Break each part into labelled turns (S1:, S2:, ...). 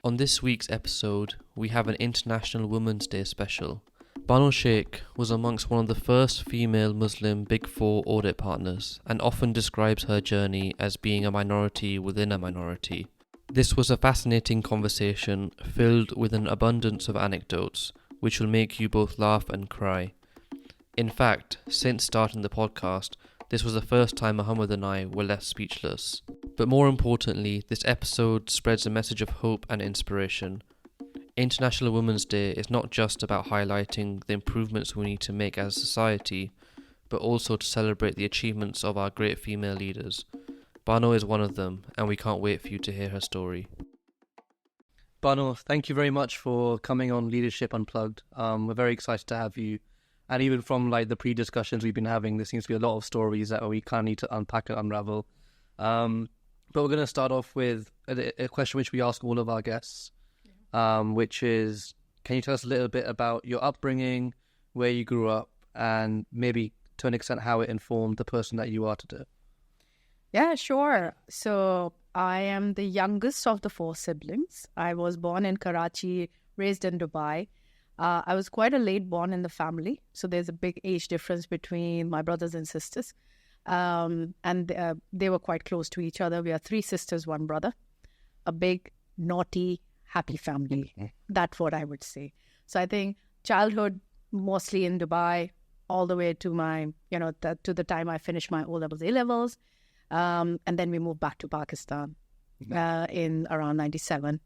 S1: On this week's episode, we have an International Women's Day special. Bano Sheikh was amongst one of the first female Muslim Big Four audit partners and often describes her journey as being a minority within a minority. This was a fascinating conversation filled with an abundance of anecdotes, which will make you both laugh and cry. In fact, since starting the podcast, this was the first time Muhammad and I were left speechless. But more importantly, this episode spreads a message of hope and inspiration. International Women's Day is not just about highlighting the improvements we need to make as a society, but also to celebrate the achievements of our great female leaders. Bano is one of them, and we can't wait for you to hear her story.
S2: Bano, thank you very much for coming on Leadership Unplugged. We're very excited to have you. And even from the pre-discussions we've been having, there seems to be a lot of stories that we kind of need to unpack and unravel. But we're going to start off with a question which we ask all of our guests, which is, can you tell us a little bit about your upbringing, where you grew up, and maybe to an extent how it informed the person that you are today?
S3: Yeah, sure. So I am the youngest of the four siblings. I was born in Karachi, raised in Dubai. I was quite a late born in the family, so there's a big age difference between my brothers and sisters. And they were quite close to each other. We are three sisters, one brother. A big, naughty, happy family. That's what I would say. So I think childhood mostly in Dubai, all the way to my, to the time I finished my O-levels, A-levels. And then we moved back to Pakistan in around 97.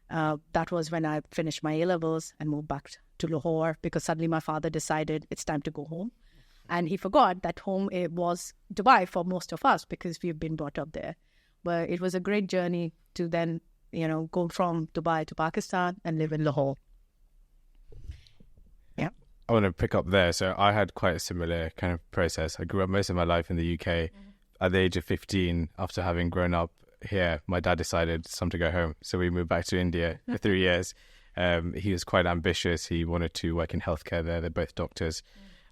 S3: That was when I finished my A-levels and moved back to Lahore because suddenly my father decided it's time to go home. And he forgot that home it was Dubai for most of us because we've been brought up there. But it was a great journey to then, go from Dubai to Pakistan and live in Lahore. Yeah.
S4: I want to pick up there. So I had quite a similar kind of process. I grew up most of my life in the UK. At the age of 15, after having grown up here, my dad decided it's time to go home. So we moved back to India for 3 years. He was quite ambitious. He wanted to work in healthcare there. They're both doctors.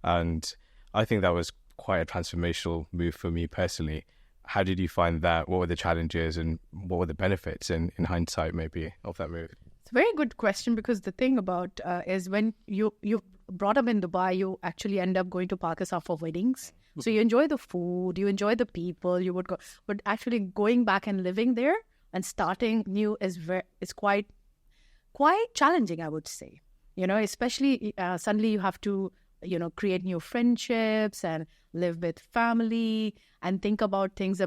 S4: And I think that was quite a transformational move for me personally. How did you find that? What were the challenges and what were the benefits in hindsight maybe of that move?
S3: It's a very good question because the thing about is when you brought up in Dubai, you actually end up going to Pakistan for weddings. So you enjoy the food, you enjoy the people, you would go. But actually going back and living there and starting new is quite challenging, I would say. Especially suddenly you have to create new friendships and live with family and think about things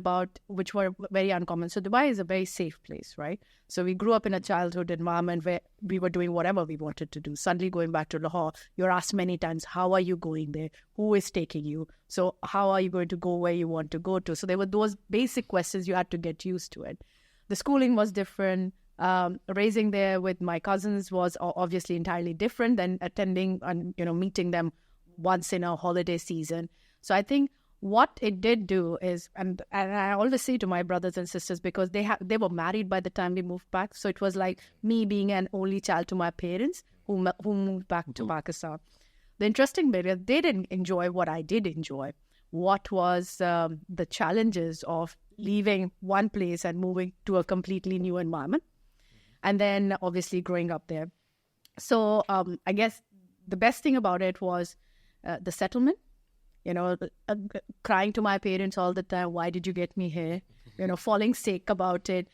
S3: which were very uncommon. So Dubai is a very safe place, right? So we grew up in a childhood environment where we were doing whatever we wanted to do. Suddenly going back to Lahore, you're asked many times, how are you going there? Who is taking you? So how are you going to go where you want to go to? So there were those basic questions you had to get used to it. The schooling was different. Raising there with my cousins was obviously entirely different than attending and meeting them once in a holiday season. So I think what it did do is, and I always say to my brothers and sisters because they were married by the time we moved back. So it was like me being an only child to my parents who moved back to Pakistan. The interesting bit is they didn't enjoy what I did enjoy. What was the challenges of leaving one place and moving to a completely new environment, and then obviously growing up there. So I guess the best thing about it was the settlement, crying to my parents all the time, why did you get me here? Falling sick about it,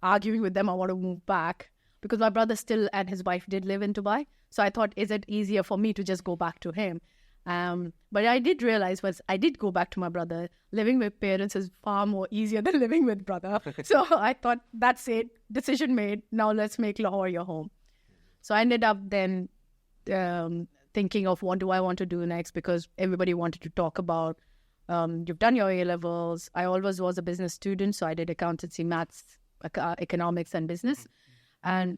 S3: arguing with them, I want to move back. Because my brother still and his wife did live in Dubai. So I thought, is it easier for me to just go back to him? But I did realize once I did go back to my brother, living with parents is far more easier than living with brother. So I thought, that's it, decision made. Now let's make Lahore your home. So I ended up then thinking of what do I want to do next because everybody wanted to talk about, you've done your A-levels. I always was a business student, so I did accountancy, maths, economics and business. And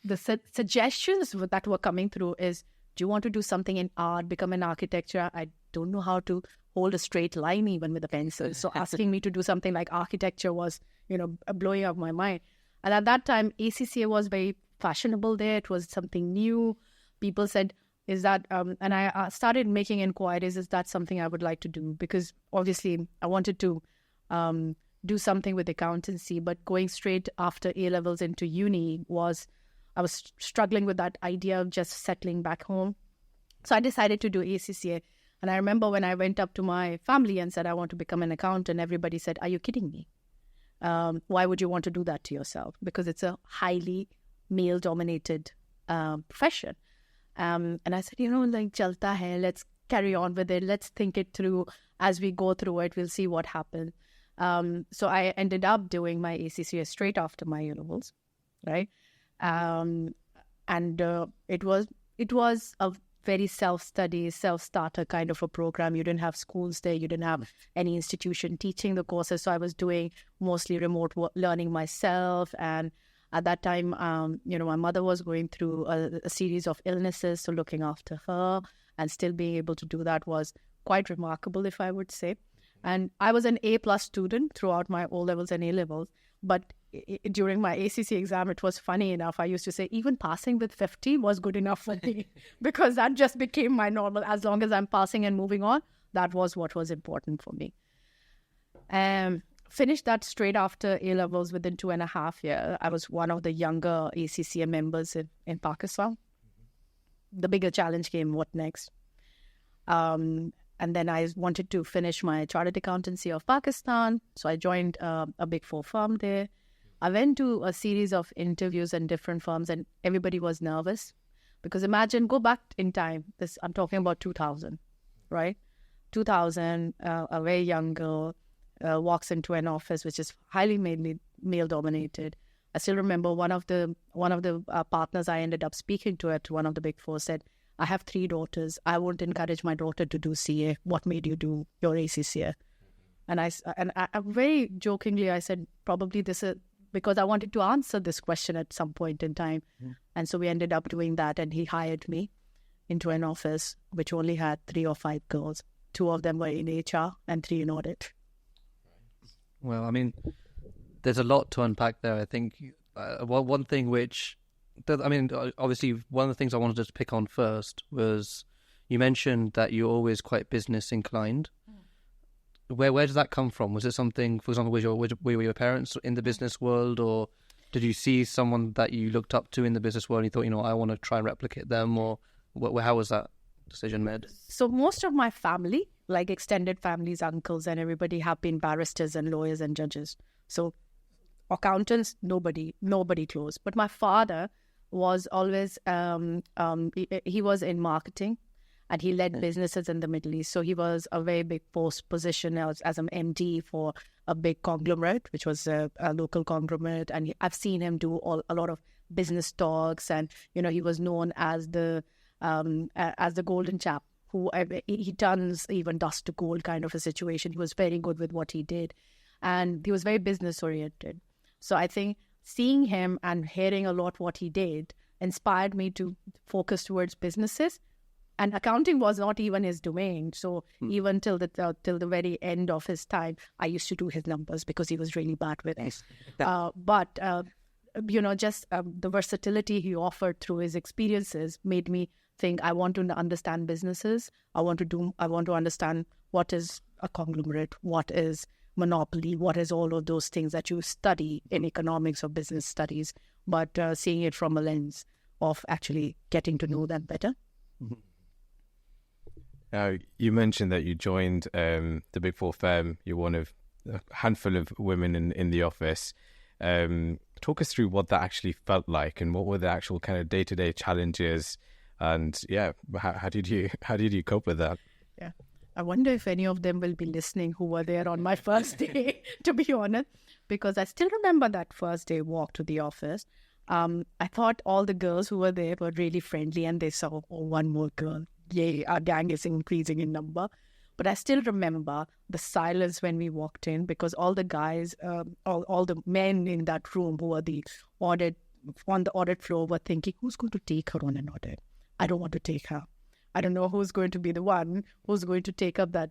S3: the suggestions that were coming through is, do you want to do something in art, become an architecture? I don't know how to hold a straight line even with a pencil. So asking me to do something like architecture was, blowing up my mind. And at that time, ACCA was very fashionable there. It was something new. People said, is that, and I started making inquiries, is that something I would like to do? Because obviously I wanted to do something with accountancy, but going straight after A-levels into uni I was struggling with that idea of just settling back home. So I decided to do ACCA. And I remember when I went up to my family and said, I want to become an accountant, everybody said, are you kidding me? Why would you want to do that to yourself? Because it's a highly male-dominated profession. And I said, like, chalta hai, let's carry on with it. Let's think it through. As we go through it, we'll see what happens. So I ended up doing my ACCA straight after my A-levels, right? And it was a very self-study, self-starter kind of a program. You didn't have schools there. You didn't have any institution teaching the courses. So I was doing mostly remote learning myself. And at that time, my mother was going through a series of illnesses. So looking after her and still being able to do that was quite remarkable, if I would say. And I was an A+ student throughout my O-levels and A-levels. But during my ACCA exam, it was funny enough. I used to say even passing with 50 was good enough for me because that just became my normal. As long as I'm passing and moving on, that was what was important for me. Finished that straight after A-levels within 2.5 years. I was one of the younger ACCA members in Pakistan. The bigger challenge came, what next? And then I wanted to finish my chartered accountancy of Pakistan. So I joined a Big Four firm there. I went to a series of interviews in different firms and everybody was nervous. Because imagine, go back in time. I'm talking about 2000, right? 2000, a very young girl walks into an office which is highly male-dominated. I still remember one of the partners I ended up speaking to at one of the Big Four said, I have 3 daughters. I won't encourage my daughter to do CA. What made you do your ACCA? And I very jokingly, I said, probably this is because I wanted to answer this question at some point in time. And so we ended up doing that. And he hired me into an office which only had 3 or 5 girls. 2 of them were in HR and 3 in audit.
S2: Well, I mean, there's a lot to unpack there. I think one thing which... obviously, one of the things I wanted to pick on first was you mentioned that you're always quite business inclined. Where does that come from? Was it something, for example, were your parents in the business world, or did you see someone that you looked up to in the business world and you thought, I want to try and replicate them, or how was that decision made?
S3: So most of my family, like extended families, uncles and everybody have been barristers and lawyers and judges. So accountants, nobody close. But my father was always, he was in marketing and he led businesses in the Middle East. So he was a very big post position as an MD for a big conglomerate, which was a local conglomerate. And I've seen him do a lot of business talks. And, he was known as the golden chap who he turns even dust to gold kind of a situation. He was very good with what he did. And he was very business oriented. So I think seeing him and hearing a lot what he did inspired me to focus towards businesses. And accounting was not even his domain. So even till the very end of his time, I used to do his numbers because he was really bad with it. But the versatility he offered through his experiences made me think I want to understand businesses. I want to understand what is a conglomerate, what is monopoly, what is all of those things that you study in economics or business studies, but seeing it from a lens of actually getting to know them better.
S4: Now, you mentioned that you joined the Big Four firm. You're one of a handful of women in the office. Talk us through what that actually felt like and what were the actual kind of day-to-day challenges, and how did you cope with that?
S3: Yeah. I wonder if any of them will be listening who were there on my first day, to be honest, because I still remember that first day walk to the office. I thought all the girls who were there were really friendly and they saw, one more girl. Yay, our gang is increasing in number. But I still remember the silence when we walked in because all the guys, all the men in that room who were on the audit floor were thinking, who's going to take her on an audit? I don't want to take her. I don't know who's going to be the one who's going to take up that,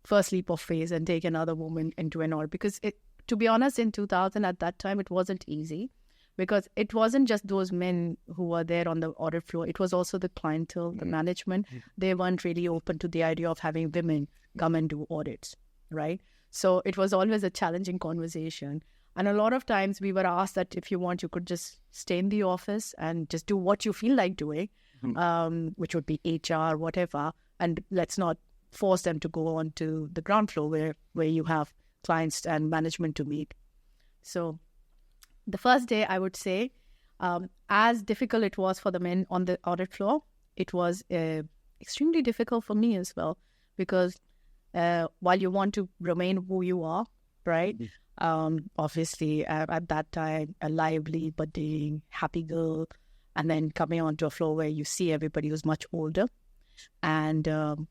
S3: first leap of faith and take another woman into an audit. Because to be honest, in 2000 at that time, it wasn't easy because it wasn't just those men who were there on the audit floor. It was also the clientele, the management. They weren't really open to the idea of having women come and do audits, right? So it was always a challenging conversation. And a lot of times we were asked that if you want, you could just stay in the office and just do what you feel like doing, which would be HR, whatever. And let's not force them to go on to the ground floor where you have clients and management to meet. So the first day, I would say, as difficult it was for the men on the audit floor, it was extremely difficult for me as well, because while you want to remain who you are, right? Obviously, at that time, a lively, budding, happy girl, and then coming onto a floor where you see everybody who's much older, and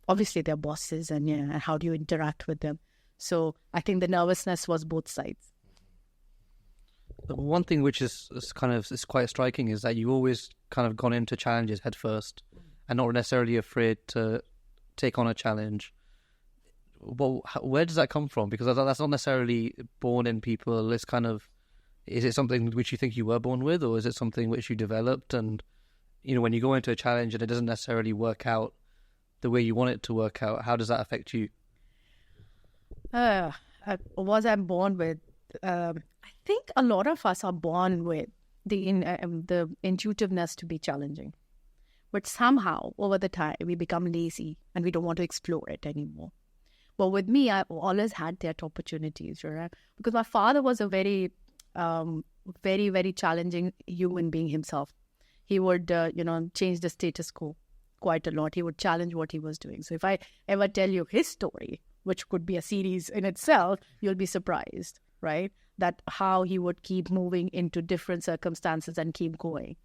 S3: obviously they're bosses, and how do you interact with them? So I think the nervousness was both sides.
S2: One thing which is quite striking is that you always kind of gone into challenges head first, and not necessarily afraid to take on a challenge. Well, where does that come from? Because that's not necessarily born in people. It's kind of, is it something which you think you were born with, or is it something which you developed? And when you go into a challenge and it doesn't necessarily work out the way you want it to work out, how does that affect you?
S3: Was I born with? I think a lot of us are born with the intuitiveness to be challenging, but somehow over the time we become lazy and we don't want to explore it anymore. But with me, I always had that opportunities, right? Because my father was a very, very, very challenging human being himself. He would, change the status quo quite a lot. He would challenge what he was doing. So if I ever tell you his story, which could be a series in itself, you'll be surprised, right? That how he would keep moving into different circumstances and keep going.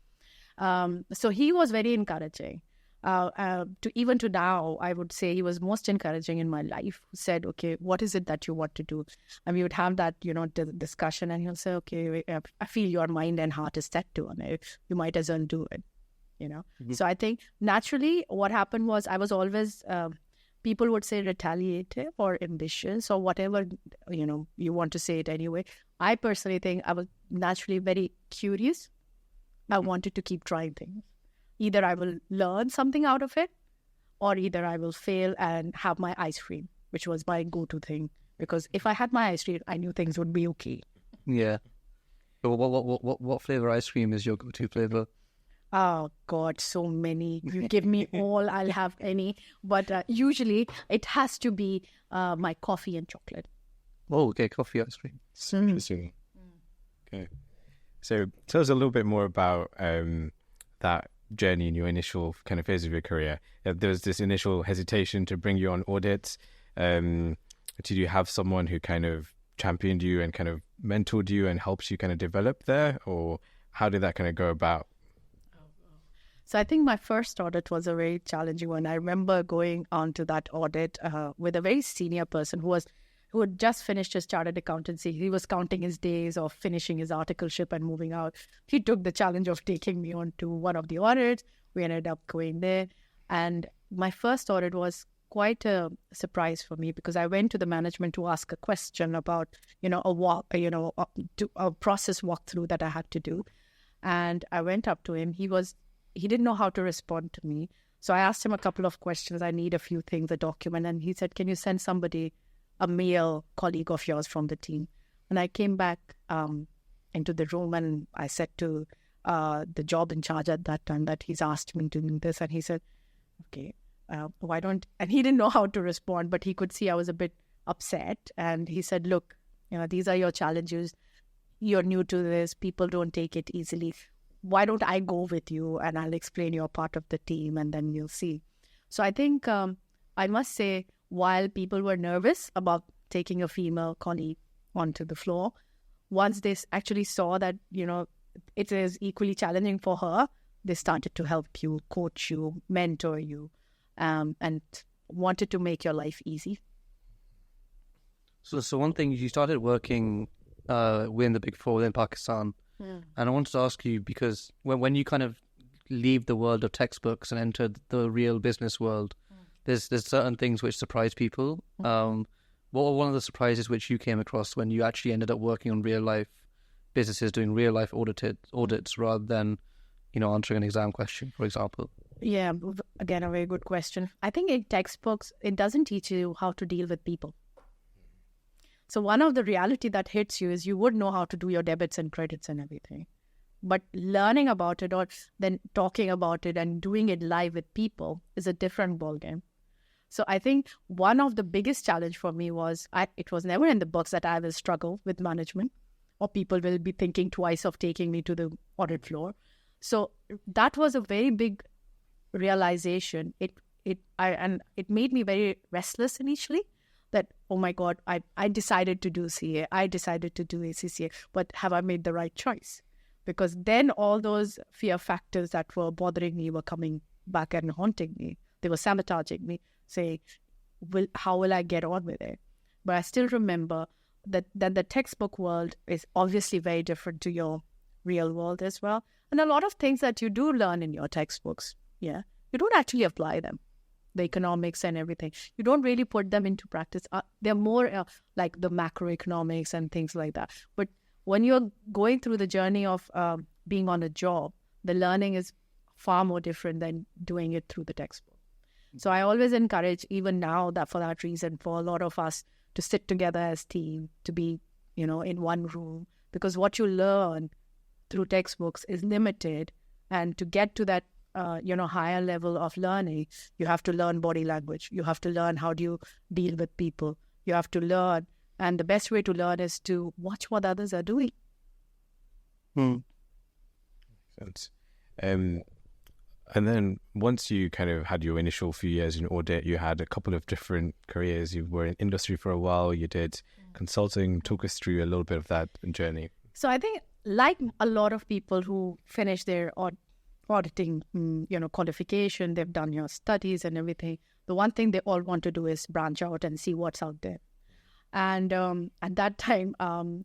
S3: So he was very encouraging. To now, I would say he was most encouraging in my life. Who said, okay, what is it that you want to do? And we would have that, discussion, and he'll say, okay, I feel your mind and heart is set to it. You might as well do it, So I think naturally what happened was I was always, people would say retaliative or ambitious or whatever, you want to say it anyway. I personally think I was naturally very curious. I wanted to keep trying things. Either I will learn something out of it, or either I will fail and have my ice cream, which was my go-to thing. Because if I had my ice cream, I knew things would be okay.
S2: Yeah. So what flavor ice cream is your go-to flavor?
S3: Oh, God, so many. You give me all, I'll have any. But usually it has to be my coffee and chocolate.
S2: Oh, okay, coffee ice cream.
S4: Interesting. Okay. So tell us a little bit more about that journey in your initial kind of phase of your career. There was this initial hesitation to bring you on audits. Did you have someone who kind of championed you and kind of mentored you and helped you kind of develop there? Or how did that kind of go about?
S3: So I think my first audit was a very challenging one. I remember going on to that audit with a very senior person who had just finished his chartered accountancy. He was counting his days of finishing his articleship and moving out. He took the challenge of taking me on to one of the audits. We ended up going there. And my first audit was quite a surprise for me, because I went to the management to ask a question about, a process walkthrough that I had to do. And I went up to him. He didn't know how to respond to me. So I asked him a couple of questions. I need a few things, a document. And he said, can you send somebody, a male colleague of yours from the team? And I came back into the room, and I said to the job in charge at that time that he's asked me to do this. And he said, okay, why don't... And he didn't know how to respond, but he could see I was a bit upset. And he said, look, these are your challenges. You're new to this. People don't take it easily. Why don't I go with you and I'll explain you're part of the team, and then you'll see. So I think I must say, while people were nervous about taking a female colleague onto the floor, once they actually saw that, it is equally challenging for her, they started to help you, coach you, mentor you, and wanted to make your life easy.
S2: So one thing, you started working within the Big Four within Pakistan.
S3: Yeah.
S2: And I wanted to ask you, because when you kind of leave the world of textbooks and enter the real business world, there's certain things which surprise people. What were one of the surprises which you came across when you actually ended up working on real life businesses, doing real life audits rather than, answering an exam question, for example?
S3: Yeah, again, a very good question. I think in textbooks, it doesn't teach you how to deal with people. So one of the reality that hits you is you would know how to do your debits and credits and everything. But learning about it or then talking about it and doing it live with people is a different ballgame. So I think one of the biggest challenge for me was it was never in the books that I will struggle with management or people will be thinking twice of taking me to the audit floor. So that was a very big realization. It made me very restless initially that, oh my God, I decided to do CA, I decided to do ACCA, but have I made the right choice? Because then all those fear factors that were bothering me were coming back and haunting me. They were sabotaging me, saying, how will I get on with it? But I still remember that the textbook world is obviously very different to your real world as well. And a lot of things that you do learn in your textbooks, you don't actually apply them. The economics and everything, you don't really put them into practice. They're more like the macroeconomics and things like that. But when you're going through the journey of being on a job, the learning is far more different than doing it through the textbook. So I always encourage, even now, that for that reason, for a lot of us to sit together as team, to be, in one room, because what you learn through textbooks is limited. And to get to that, higher level of learning, you have to learn body language. You have to learn how do you deal with people. You have to learn. And the best way to learn is to watch what others are doing.
S4: Makes sense. And then once you kind of had your initial few years in audit, you had a couple of different careers. You were in industry for a while. You did consulting. Talk us through a little bit of that journey.
S3: So I think, like a lot of people who finish their auditing, qualification, they've done your studies and everything. The one thing they all want to do is branch out and see what's out there. And at that time,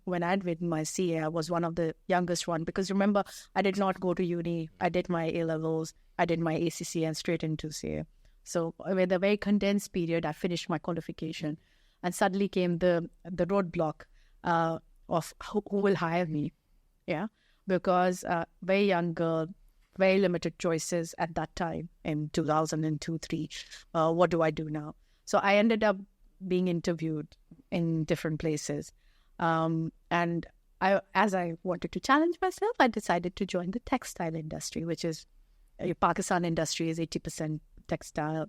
S3: when I had written my CA, I was one of the youngest one, because remember, I did not go to uni. I did my A-levels, I did my ACCA and straight into CA. So with a very condensed period, I finished my qualification. And suddenly came the roadblock of who will hire me. Yeah, because very young girl, very limited choices at that time in 2002-03. What do I do now? So I ended up being interviewed in different places. And as I wanted to challenge myself, I decided to join the textile industry, which is Pakistan industry is 80% textile.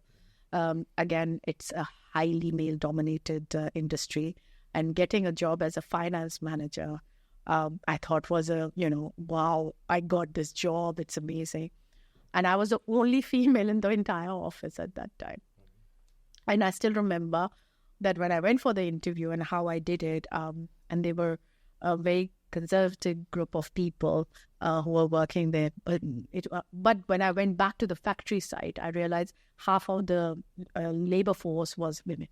S3: Again, it's a highly male-dominated industry. And getting a job as a finance manager, I thought was wow, I got this job. It's amazing. And I was the only female in the entire office at that time. And I still remember that when I went for the interview and how I did it, and they were a very conservative group of people who were working there. But when I went back to the factory site, I realized half of the labor force was women.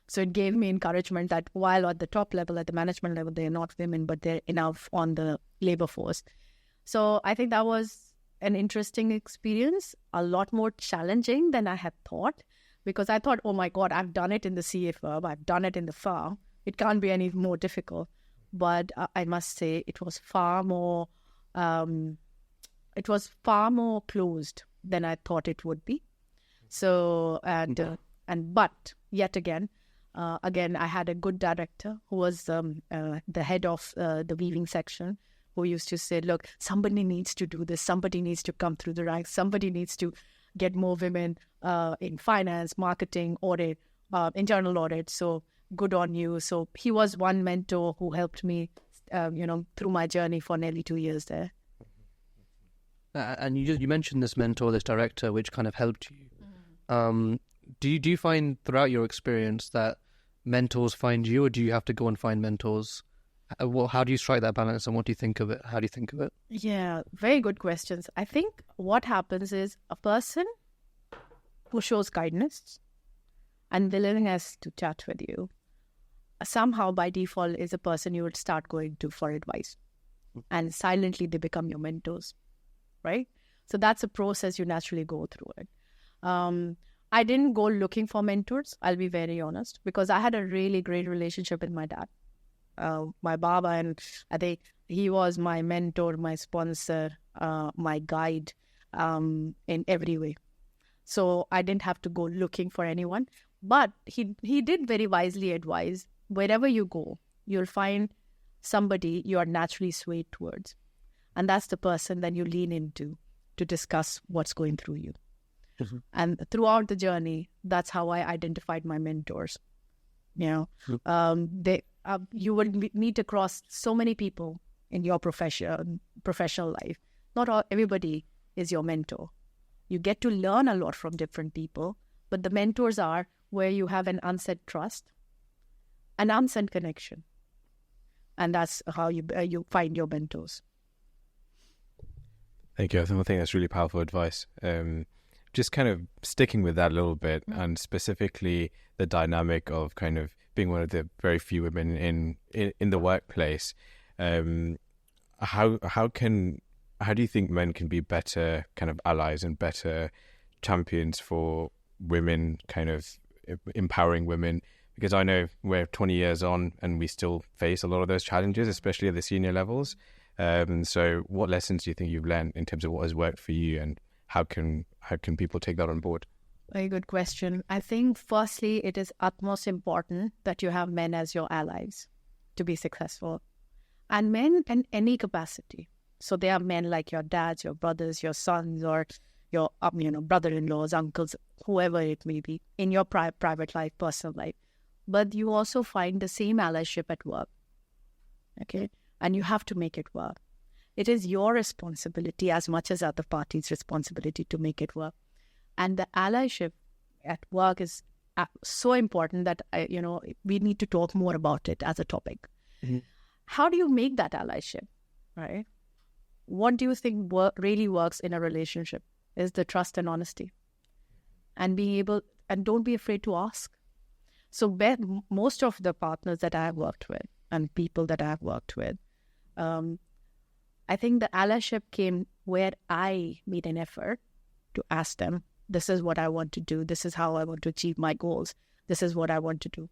S3: So it gave me encouragement that while at the top level, at the management level, they're not women, but they're enough on the labor force. So I think that was an interesting experience, a lot more challenging than I had thought, because I thought, oh my God, I've done it in the CA firm, I've done it in the firm. It can't be any more difficult. But I must say it was far more closed than I thought it would be. So, but yet again, I had a good director who was the head of the weaving section, who used to say, look, somebody needs to do this. Somebody needs to come through the ranks. Somebody needs to get more women in finance, marketing, audit, internal audit. So good on you. So he was one mentor who helped me, through my journey for nearly 2 years there.
S2: And you mentioned this mentor, this director, which kind of helped you. Do you find throughout your experience that mentors find you, or do you have to go and find mentors? How do you strike that balance, and what do you think of it? How do you think of it?
S3: Yeah, very good questions. I think what happens is a person who shows kindness and willingness to chat with you, somehow by default is a person you would start going to for advice. And silently they become your mentors, right? So that's a process you naturally go through it. I didn't go looking for mentors, I'll be very honest, because I had a really great relationship with my dad. My Baba, and I think he was my mentor, my sponsor, my guide in every way. So I didn't have to go looking for anyone. But he did very wisely advise wherever you go, you'll find somebody you are naturally swayed towards. And that's the person that you lean into to discuss what's going through you.
S2: Mhm.
S3: And throughout the journey, that's how I identified my mentors. You know, you will meet across so many people in your professional life. Not everybody is your mentor. You get to learn a lot from different people, but the mentors are where you have an unsaid trust, an unsaid connection. And that's how you find your mentors.
S4: Thank you. I think that's really powerful advice. Just kind of sticking with that a little bit, and specifically the dynamic of kind of being one of the very few women in the workplace. How do you think men can be better kind of allies and better champions for women, kind of empowering women? Because I know we're 20 years on and we still face a lot of those challenges, especially at the senior levels. So what lessons do you think you've learned in terms of what has worked for you, and how can people take that on board?
S3: Very good question. I think firstly, it is utmost important that you have men as your allies to be successful. And men in any capacity. So they are men like your dads, your brothers, your sons, or your brother-in-laws, uncles, whoever it may be, in your private life, personal life. But you also find the same allyship at work. Okay? And you have to make it work. It is your responsibility as much as other parties' responsibility to make it work. And the allyship at work is so important that we need to talk more about it as a topic.
S2: Mm-hmm.
S3: How do you make that allyship, right? What do you think really works in a relationship? Is the trust and honesty, and being able, and don't be afraid to ask. So most of the partners that I have worked with and people that I have worked with, I think the allyship came where I made an effort to ask them, this is what I want to do. This is how I want to achieve my goals. This is what I want to do.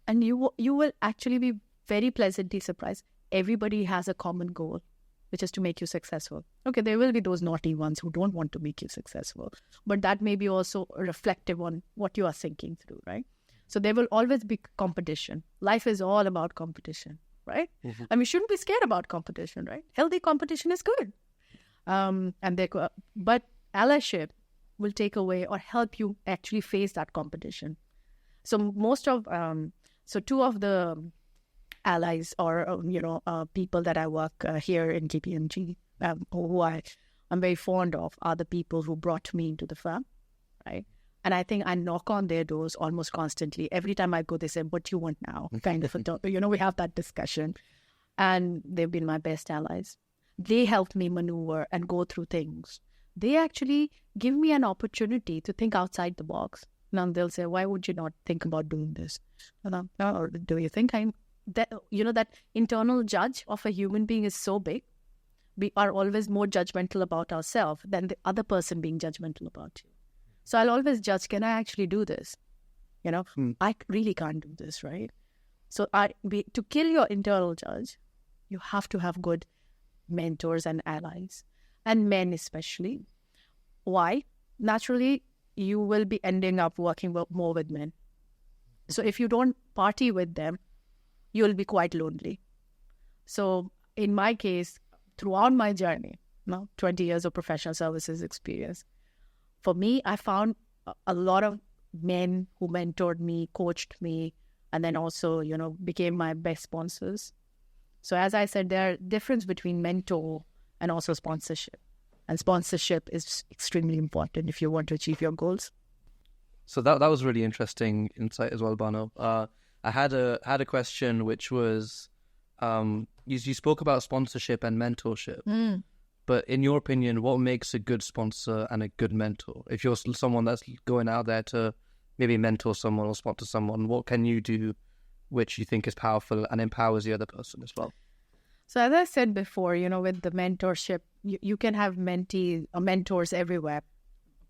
S3: And you will actually be very pleasantly surprised. Everybody has a common goal, which is to make you successful. Okay, there will be those naughty ones who don't want to make you successful, but that may be also reflective on what you are thinking through, right? So there will always be competition. Life is all about competition, right?
S2: Mm-hmm.
S3: And we shouldn't be scared about competition, right? Healthy competition is good. But allyship will take away or help you actually face that competition. So two of the allies or people that I work here in KPMG, who I'm very fond of, are the people who brought me into the firm, right? And I think I knock on their doors almost constantly. Every time I go, they say, "What do you want now?" Kind of, we have that discussion, and they've been my best allies. They helped me maneuver and go through things. They actually give me an opportunity to think outside the box. Now they'll say, "Why would you not think about doing this?" Or do you think that internal judge of a human being is so big? We are always more judgmental about ourselves than the other person being judgmental about you. So I'll always judge, can I actually do this? I really can't do this, right? So to kill your internal judge, you have to have good mentors and allies, and men especially. Why? Naturally, you will be ending up working more with men. So if you don't party with them, you'll be quite lonely. So in my case, throughout my journey, 20 years of professional services experience, for me, I found a lot of men who mentored me, coached me, and then also, became my best sponsors. So as I said, there are difference between mentor and also sponsorship. And sponsorship is extremely important if you want to achieve your goals.
S2: So that was really interesting insight as well, Bano. I had a question which was, you spoke about sponsorship and mentorship. But in your opinion, what makes a good sponsor and a good mentor? If you're someone that's going out there to maybe mentor someone or sponsor someone, what can you do which you think is powerful and empowers the other person as well?
S3: So as I said before, with the mentorship, you can have mentors everywhere.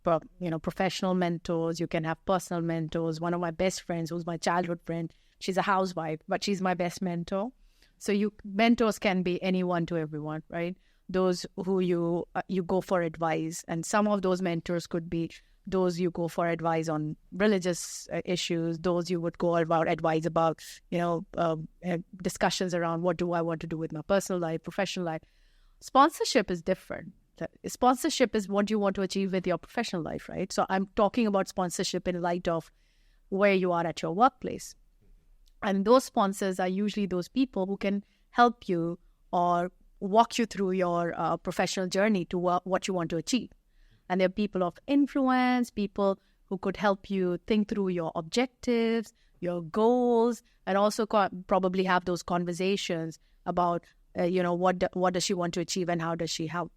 S3: But, professional mentors, you can have personal mentors. One of my best friends, who's my childhood friend, she's a housewife, but she's my best mentor. So mentors can be anyone to everyone, right? Those who you go for advice. And some of those mentors could be Those you go for advice on religious issues. Those you would go about advice about, discussions around what do I want to do with my personal life, professional life. Sponsorship is different. Sponsorship is what you want to achieve with your professional life, right? So I'm talking about sponsorship in light of where you are at your workplace. And those sponsors are usually those people who can help you or walk you through your professional journey to what you want to achieve. And they're people of influence, people who could help you think through your objectives, your goals, and also probably have those conversations about, what does she want to achieve and how does she help,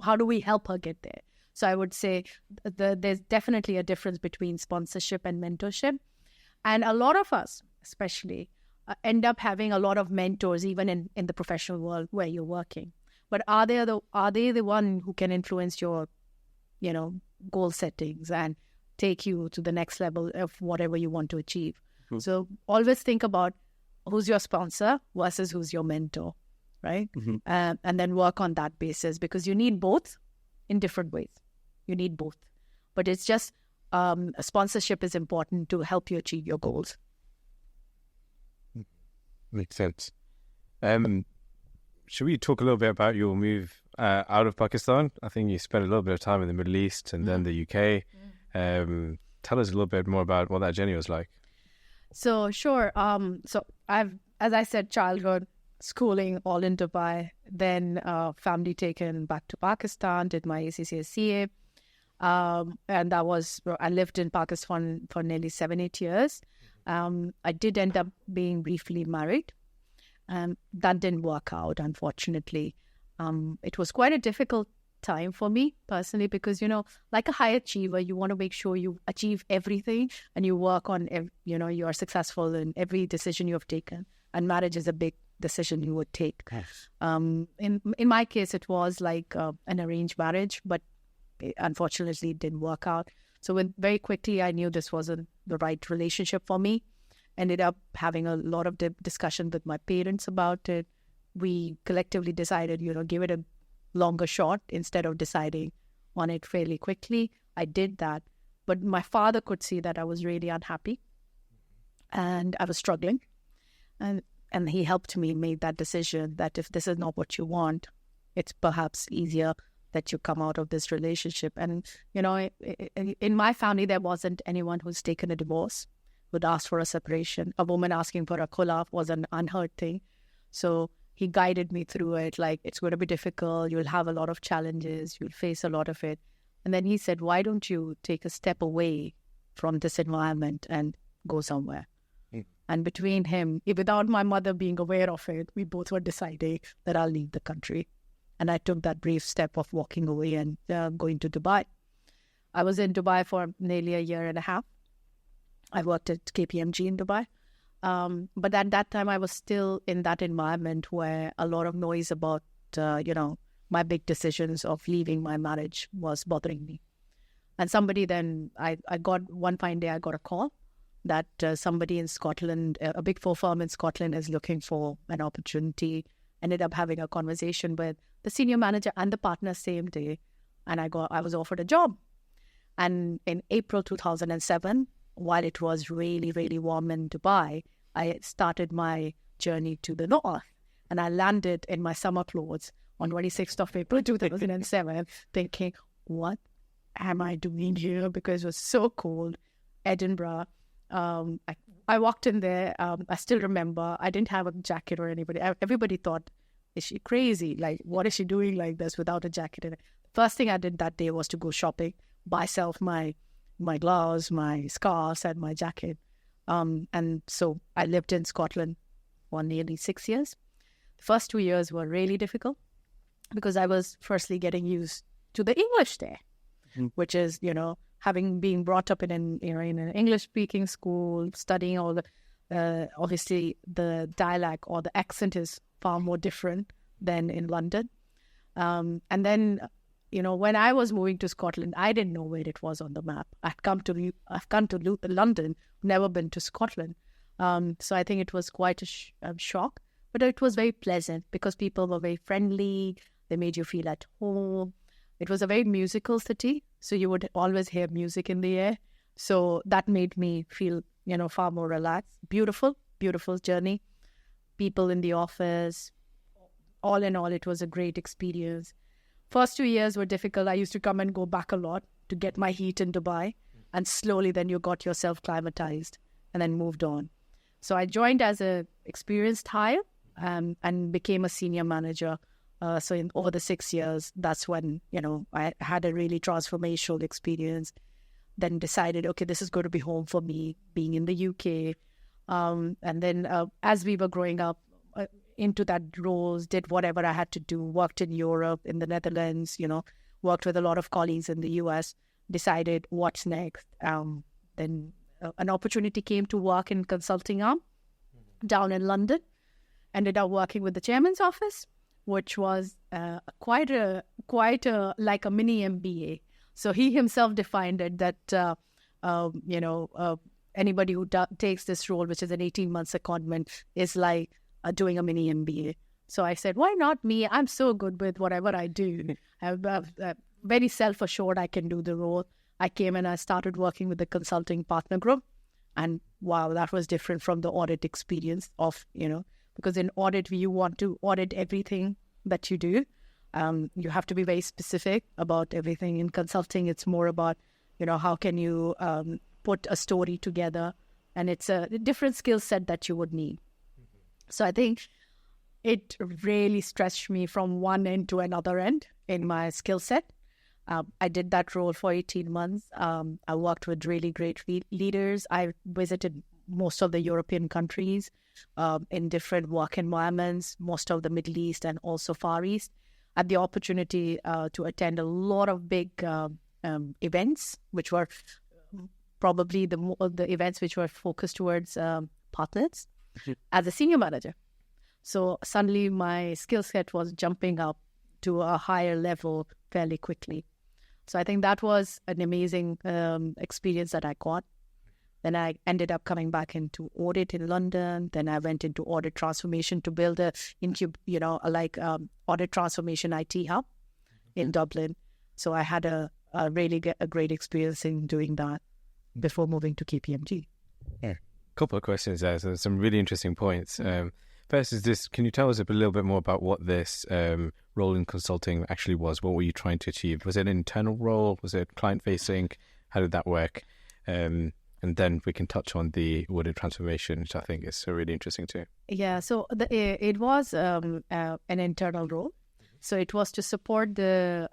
S3: how do we help her get there? So I would say there's definitely a difference between sponsorship and mentorship. And a lot of us, especially, end up having a lot of mentors, even in the professional world where you're working. But are they the one who can influence your, goal settings and take you to the next level of whatever you want to achieve? Mm-hmm. So always think about who's your sponsor versus who's your mentor, right? Mm-hmm. And then work on that basis, because you need both in different ways. You need both. But it's just sponsorship is important to help you achieve your goals.
S4: Makes sense. Should we talk a little bit about your move out of Pakistan? I think you spent a little bit of time in the Middle East and then the UK. Tell us a little bit more about what that journey was like.
S3: So sure. So I've, as I said, childhood, schooling, all in Dubai. Then family taken back to Pakistan, did my ACCA. And I lived in Pakistan for nearly 7-8 years. I did end up being briefly married. That didn't work out, unfortunately. It was quite a difficult time for me personally, because, like a high achiever, you want to make sure you achieve everything and you work on, you are successful in every decision you have taken. And marriage is a big decision you would take.
S4: Yes.
S3: In my case, it was like an arranged marriage, but unfortunately it didn't work out. So very quickly, I knew this wasn't the right relationship for me. Ended up having a lot of discussion with my parents about it. We collectively decided, give it a longer shot instead of deciding on it fairly quickly. I did that. But my father could see that I was really unhappy and I was struggling. And he helped me make that decision that if this is not what you want, it's perhaps easier that you come out of this relationship. And, in my family, there wasn't anyone who's taken a divorce, would ask for a separation. A woman asking for a khula was an unheard thing. So he guided me through it, like, it's going to be difficult, you'll have a lot of challenges, you'll face a lot of it. And then he said, why don't you take a step away from this environment and go somewhere? And between him, without my mother being aware of it, we both were deciding that I'll leave the country. And I took that brave step of walking away and going to Dubai. I was in Dubai for nearly a year and a half. I worked at KPMG in Dubai. But at that time, I was still in that environment where a lot of noise about, my big decisions of leaving my marriage was bothering me. And somebody then, one fine day, I got a call that somebody in Scotland, a big 4 firm in Scotland, is looking for an opportunity. Ended up having a conversation with the senior manager and the partner same day. And I was offered a job. And in April 2007, while it was really, really warm in Dubai, I started my journey to the north. And I landed in my summer clothes on 26th of April 2007, thinking, what am I doing here? Because it was so cold. Edinburgh. I walked in there. I still remember, I didn't have a jacket or anybody. Everybody thought, is she crazy? Like, what is she doing like this without a jacket? And first thing I did that day was to go shopping, buy myself my gloves, my scarves, and my jacket. And so I lived in Scotland for nearly 6 years. The first 2 years were really difficult because I was firstly getting used to the English there, which is, having been brought up in an English-speaking school, studying all the, obviously the dialect or the accent is far more different than in London. And then, when I was moving to Scotland, I didn't know where it was on the map. I've come to London, never been to Scotland. So I think it was quite a shock, but it was very pleasant because people were very friendly. They made you feel at home. It was a very musical city. So you would always hear music in the air. So that made me feel, far more relaxed. Beautiful, beautiful journey. People in the office. All in all, it was a great experience. First 2 years were difficult. I used to come and go back a lot to get my heat in Dubai. And slowly then you got yourself climatized and then moved on. So I joined as a experienced hire and became a senior manager. So over the 6 years, that's when, I had a really transformational experience. Then decided, okay, this is going to be home for me, being in the UK. And then as we were growing up into that roles, did whatever I had to do, worked in Europe, in the Netherlands, worked with a lot of colleagues in the US, decided what's next. Then an opportunity came to work in consulting arm down in London. Ended up working with the chairman's office, which was quite a like a mini MBA. So he himself defined it that, anybody who takes this role, which is an 18-month secondment, is like doing a mini MBA. So I said, why not me? I'm so good with whatever I do. I'm very self-assured I can do the role. I came and I started working with the consulting partner group. And wow, that was different from the audit experience of, because in audit, you want to audit everything that you do. You have to be very specific about everything. In consulting, it's more about, how can you put a story together, and it's a different skill set that you would need. So I think it really stretched me from one end to another end in my skill set. I did that role for 18 months. I worked with really great leaders. I visited most of the European countries in different work environments, most of the Middle East and also Far East. I had the opportunity to attend a lot of big events, which were probably the events which were focused towards partners as a senior manager. So suddenly my skill set was jumping up to a higher level fairly quickly. So I think that was an amazing experience that I got. Then I ended up coming back into audit in London. Then I went into audit transformation to build audit transformation IT hub in Dublin. So I had a great experience in doing that before moving to KPMG.
S4: Yeah. Couple of questions there. So some really interesting points. First is this, can you tell us a little bit more about what this role in consulting actually was? What were you trying to achieve? Was it an internal role? Was it client-facing? How did that work? And then we can touch on the audit transformation, which I think is so really interesting too.
S3: Yeah, so it was an internal role. So it was to support the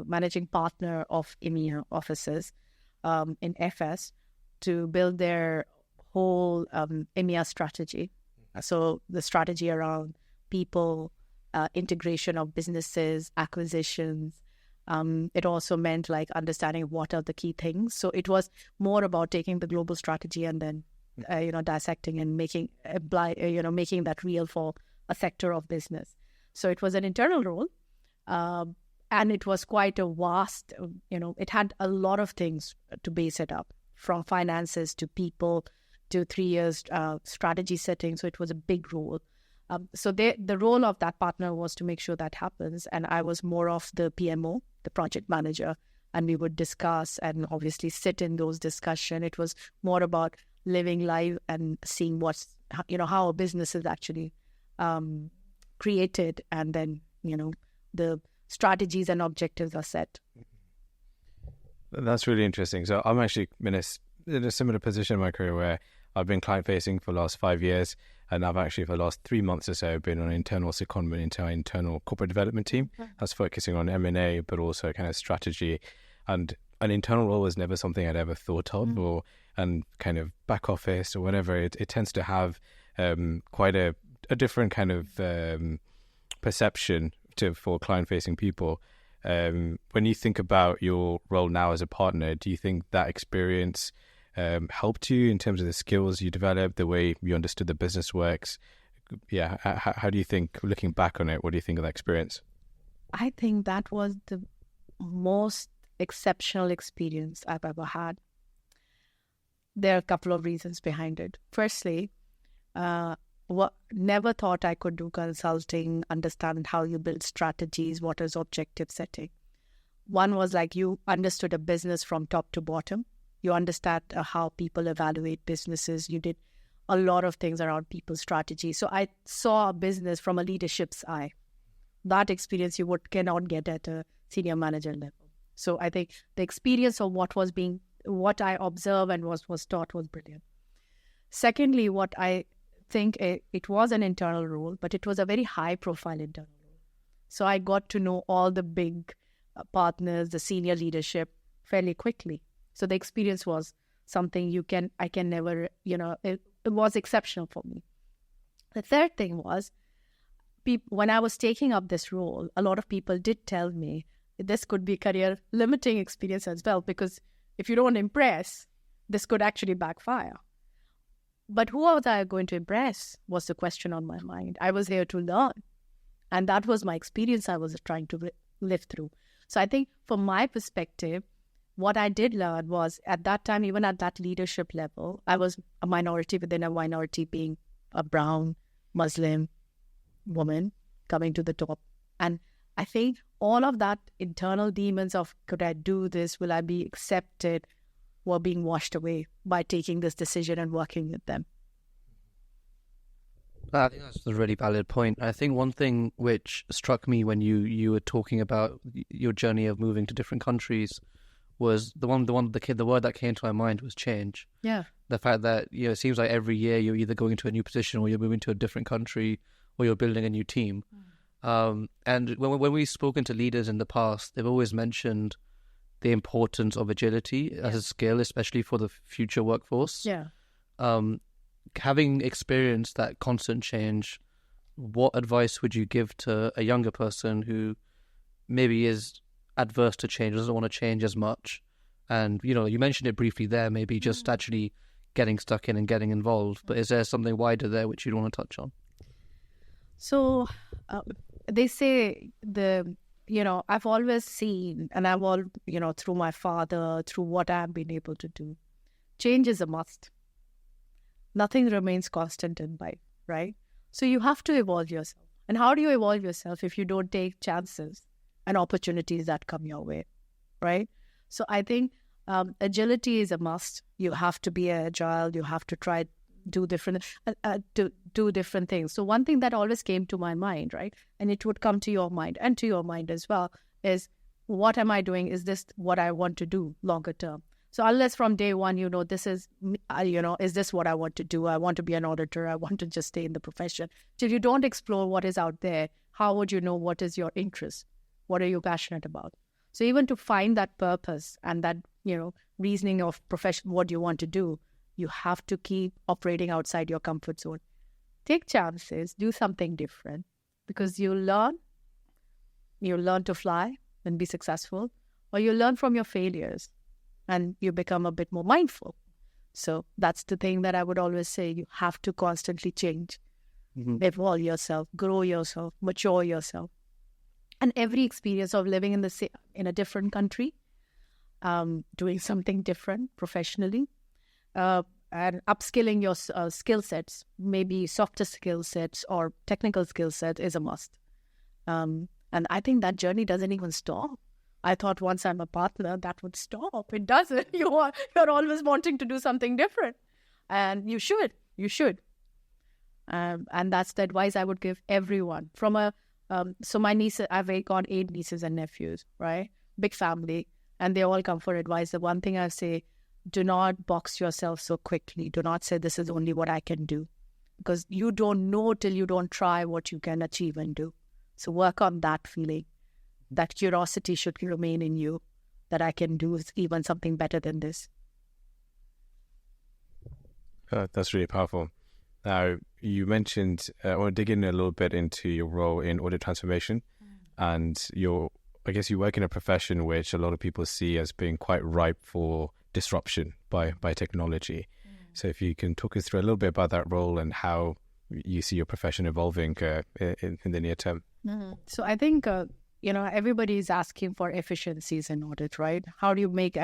S3: managing partner of EMEA offices in FS to build their whole EMEA strategy. So the strategy around people, integration of businesses, acquisitions. It also meant like understanding what are the key things. So it was more about taking the global strategy and then, dissecting and making that real for a sector of business. So it was an internal role, and it was quite a vast. It had a lot of things to base it up, from finances to people to 3 years strategy setting. So it was a big role. So the role of that partner was to make sure that happens. And I was more of the PMO, the project manager, and we would discuss and obviously sit in those discussions. It was more about living live and seeing how a business is actually created, and then, the strategies and objectives are set.
S4: That's really interesting. So I'm actually in a similar position in my career where I've been client-facing for the last 5 years, and I've actually, for the last 3 months or so, been on an internal secondment into our internal corporate development team that's focusing on M&A, but also kind of strategy. And an internal role was never something I'd ever thought of, and kind of back office or whatever. It tends to have quite a different kind of perception for client-facing people. When you think about your role now as a partner, do you think that experience helped you in terms of the skills you developed, the way you understood the business works? Yeah, how do you think, looking back on it, what do you think of that experience?
S3: I think that was the most exceptional experience I've ever had. There are a couple of reasons behind it. Firstly, never thought I could do consulting, understand how you build strategies, what is objective setting. One was like you understood a business from top to bottom. You understand how people evaluate businesses. You did a lot of things around people strategy. So I saw a business from a leadership's eye. That experience you cannot get at a senior manager level. So I think the experience of what I observed and was taught was brilliant. Secondly, what I think it was an internal role, but it was a very high profile internal role. So I got to know all the big partners, the senior leadership fairly quickly. So the experience was something I can never, it was exceptional for me. The third thing was, when I was taking up this role, a lot of people did tell me this could be career limiting experience as well, because if you don't impress, this could actually backfire. But who was I going to impress was the question on my mind. I was here to learn. And that was my experience I was trying to live through. So I think from my perspective, what I did learn was at that time, even at that leadership level, I was a minority within a minority, being a brown Muslim woman coming to the top. And I think all of that internal demons of, could I do this? Will I be accepted? Were being washed away by taking this decision and working with them.
S2: I think that's a really valid point. I think one thing which struck me when you were talking about your journey of moving to different countries was the word that came to my mind was change.
S3: Yeah.
S2: The fact that it seems like every year you're either going to a new position or you're moving to a different country or you're building a new team. And when we've spoken to leaders in the past, they've always mentioned the importance of agility as a skill, especially for the future workforce.
S3: Yeah.
S2: Having experienced that constant change, what advice would you give to a younger person who maybe is adverse to change, doesn't want to change as much? And, you mentioned it briefly there, maybe just actually getting stuck in and getting involved. But is there something wider there which you'd want to touch on?
S3: So they say I've always seen, and I've all, through my father, through what I've been able to do, change is a must. Nothing remains constant in life, right? So you have to evolve yourself. And how do you evolve yourself if you don't take chances and opportunities that come your way, right? So I think agility is a must. You have to be agile. You have to try do different things. So one thing that always came to my mind, right, and it would come to your mind and to your mind as well, is what am I doing? Is this what I want to do longer term? So unless from day one, this is, is this what I want to do? I want to be an auditor. I want to just stay in the profession. Till you don't explore what is out there, how would you know what is your interest? What are you passionate about? So even to find that purpose and that, reasoning of profession, what you want to do, you have to keep operating outside your comfort zone. Take chances, do something different, because you'll learn to fly and be successful, or you learn from your failures and you become a bit more mindful. So that's the thing that I would always say. You have to constantly change, evolve yourself, grow yourself, mature yourself. And every experience of living in a different country, doing something different professionally, and upskilling your skill sets, maybe softer skill sets or technical skill sets, is a must. And I think that journey doesn't even stop. I thought once I'm a partner, that would stop. It doesn't. You're always wanting to do something different. And you should. And that's the advice I would give everyone. So my niece, I've got 8 nieces and nephews, right? Big family. And they all come for advice. The one thing I say, do not box yourself so quickly. Do not say this is only what I can do. Because you don't know till you don't try what you can achieve and do. So work on that feeling. That curiosity should remain in you, that I can do even something better than this.
S4: That's really powerful. Now, you mentioned, I want to dig in a little bit into your role in audit transformation. And I guess you work in a profession which a lot of people see as being quite ripe for disruption by technology. So if you can talk us through a little bit about that role and how you see your profession evolving in the near term.
S3: So I think, everybody is asking for efficiencies in audit, right? How do you make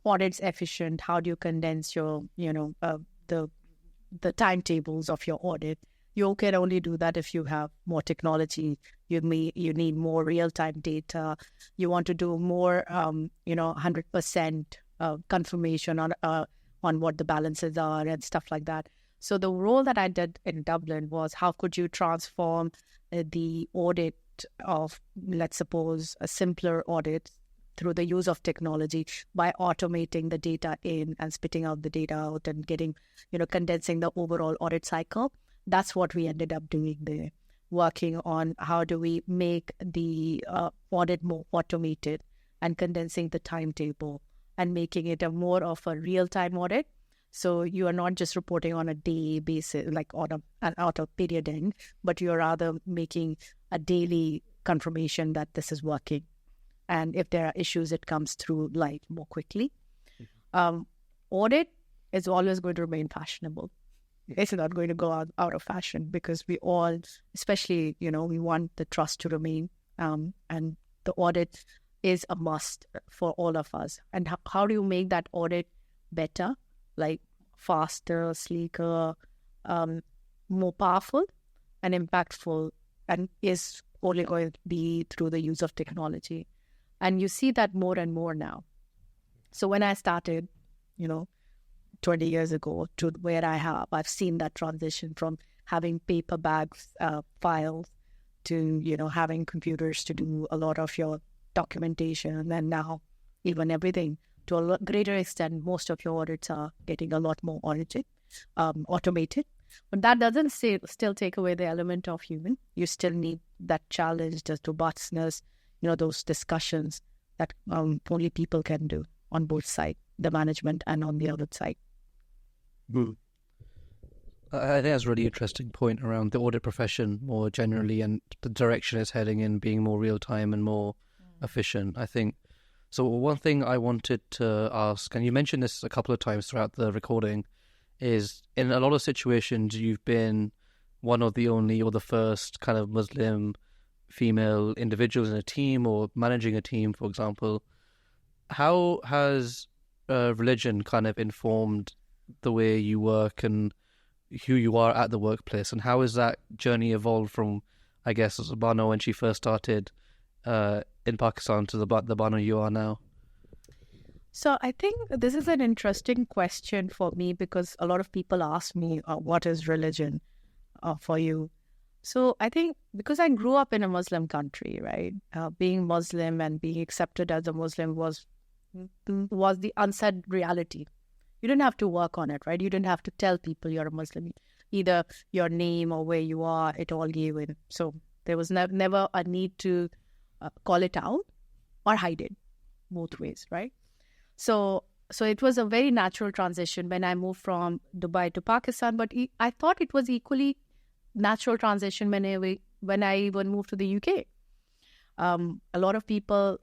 S3: audits efficient? How do you condense your, the timetables of your audit? You can only do that if you have more technology. You need more real-time data. You want to do more, 100% confirmation on what the balances are and stuff like that. So the role that I did in Dublin was, how could you transform the audit of, let's suppose, a simpler audit through the use of technology by automating the data in and spitting out the data out and getting, condensing the overall audit cycle. That's what we ended up doing there, working on how do we make the audit more automated and condensing the timetable and making it a more of a real-time audit. So you are not just reporting on a day basis, like on an out of period end, but you're rather making a daily confirmation that this is working. And if there are issues, it comes through light more quickly. Audit is always going to remain fashionable. It's not going to go out of fashion, because we all, especially, we want the trust to remain. And the audit is a must for all of us. And how do you make that audit better? Like faster, sleeker, more powerful and impactful, and is only going to be through the use of technology. And you see that more and more now. So when I started, 20 years ago to where I've seen that transition from having paper bags, files, to, having computers to do a lot of your documentation, and now even everything. To a greater extent, most of your audits are getting a lot more automated. But that doesn't still take away the element of human. You still need that challenge, the robustness, those discussions that only people can do on both sides, the management and on the other side.
S2: I think that's a really interesting point around the audit profession more generally, and the direction it's heading in being more real-time and more efficient, I think. So one thing I wanted to ask, and you mentioned this a couple of times throughout the recording, is in a lot of situations you've been one of the only or the first kind of Muslim female individuals in a team or managing a team, for example. How has religion kind of informed the way you work and who you are at the workplace, and how has that journey evolved from, I guess, Bano when she first started in Pakistan to the Bano you are now?
S3: So I think this is an interesting question for me, because a lot of people ask me, what is religion for you? So I think because I grew up in a Muslim country, right? Being Muslim and being accepted as a Muslim was the unsaid reality. You didn't have to work on it, right? You didn't have to tell people you're a Muslim. Either your name or where you are, it all gave in. So there was never a need to call it out or hide it, both ways, right? So it was a very natural transition when I moved from Dubai to Pakistan, but I thought it was equally natural transition when I even moved to the UK. A lot of people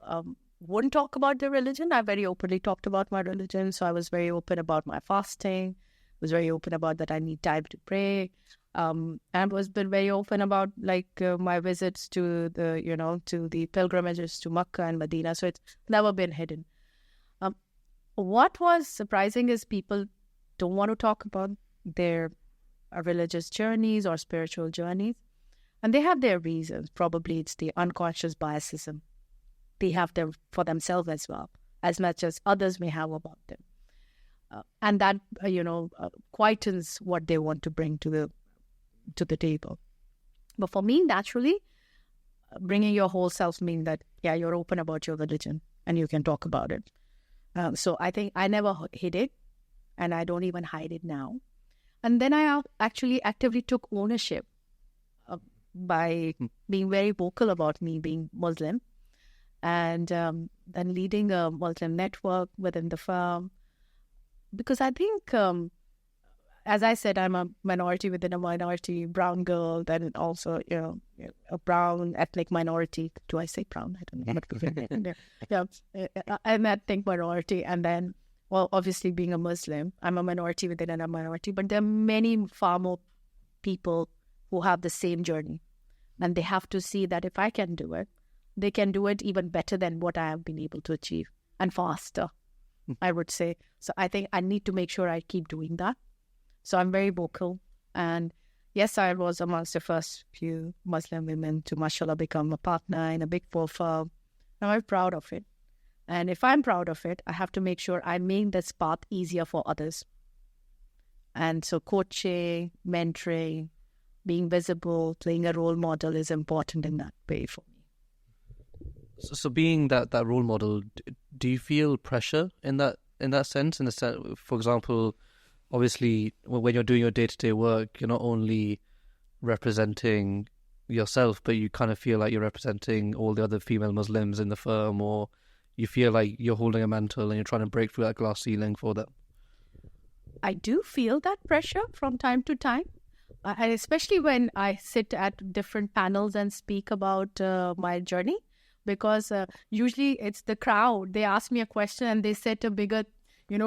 S3: wouldn't talk about their religion. I very openly talked about my religion. So I was very open about my fasting. I was very open about that I need time to pray. And was been very open about my visits to the pilgrimages to Makkah and Medina. So it's never been hidden. What was surprising is people don't want to talk about their religious journeys or spiritual journeys. And they have their reasons. Probably it's the unconscious biasism they have them for themselves as well, as much as others may have about them. And that, quietens what they want to bring to the table. But for me, naturally, bringing your whole self means that, you're open about your religion and you can talk about it. So I think I never hid it, and I don't even hide it now. And then I actually actively took ownership by being very vocal about me being Muslim, and then leading a Muslim network within the firm. Because I think, as I said, I'm a minority within a minority, brown girl, then also, a brown ethnic minority. Do I say brown? I don't know. I'm ethnic minority. And then, well, obviously being a Muslim, I'm a minority within a minority. But there are many far more people who have the same journey. And they have to see that if I can do it, they can do it even better than what I have been able to achieve, and faster, I would say. So I think I need to make sure I keep doing that. So I'm very vocal. And yes, I was amongst the first few Muslim women to, mashallah, become a partner in a big four firm. I'm very proud of it. And if I'm proud of it, I have to make sure I make this path easier for others. And so coaching, mentoring, being visible, playing a role model is important in that way for me.
S2: So being that role model, do you feel pressure in that sense? For example, obviously, when you're doing your day-to-day work, you're not only representing yourself, but you kind of feel like you're representing all the other female Muslims in the firm, or you feel like you're holding a mantle and you're trying to break through that glass ceiling for them.
S3: I do feel that pressure from time to time, and especially when I sit at different panels and speak about my journey, because usually it's the crowd. They ask me a question and they set a bigger,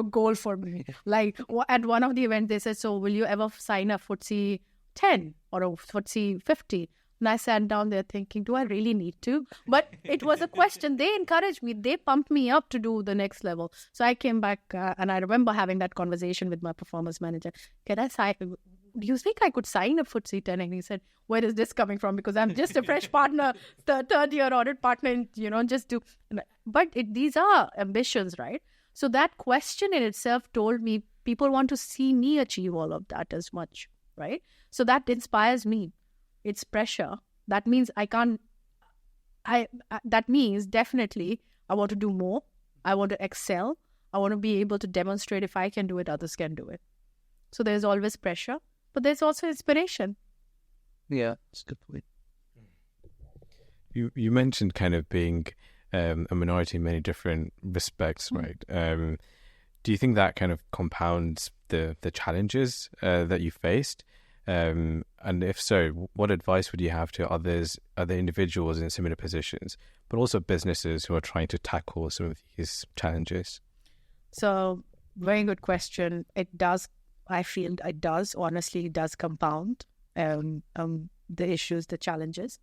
S3: goal for me. Like at one of the events, they said, so will you ever sign a FTSE 10 or a FTSE 50? And I sat down there thinking, do I really need to? But it was a question. They encouraged me. They pumped me up to do the next level. So I came back and I remember having that conversation with my performance manager. Can I sign? Do you think I could sign a FTSE 10? And he said, where is this coming from? Because I'm just a fresh partner, third year audit partner, and, just do. But these are ambitions, right? So that question in itself told me people want to see me achieve all of that as much, right? So that inspires me. It's pressure. That means that means definitely I want to do more. I want to excel. I want to be able to demonstrate if I can do it, others can do it. So there's always pressure, but there's also inspiration.
S2: Yeah, that's a good point.
S4: You mentioned kind of being a minority in many different respects, right? Do you think that kind of compounds the challenges that you faced? And if so, what advice would you have to other individuals in similar positions, but also businesses who are trying to tackle some of these challenges?
S3: So, very good question. I feel it does compound the issues, the challenges.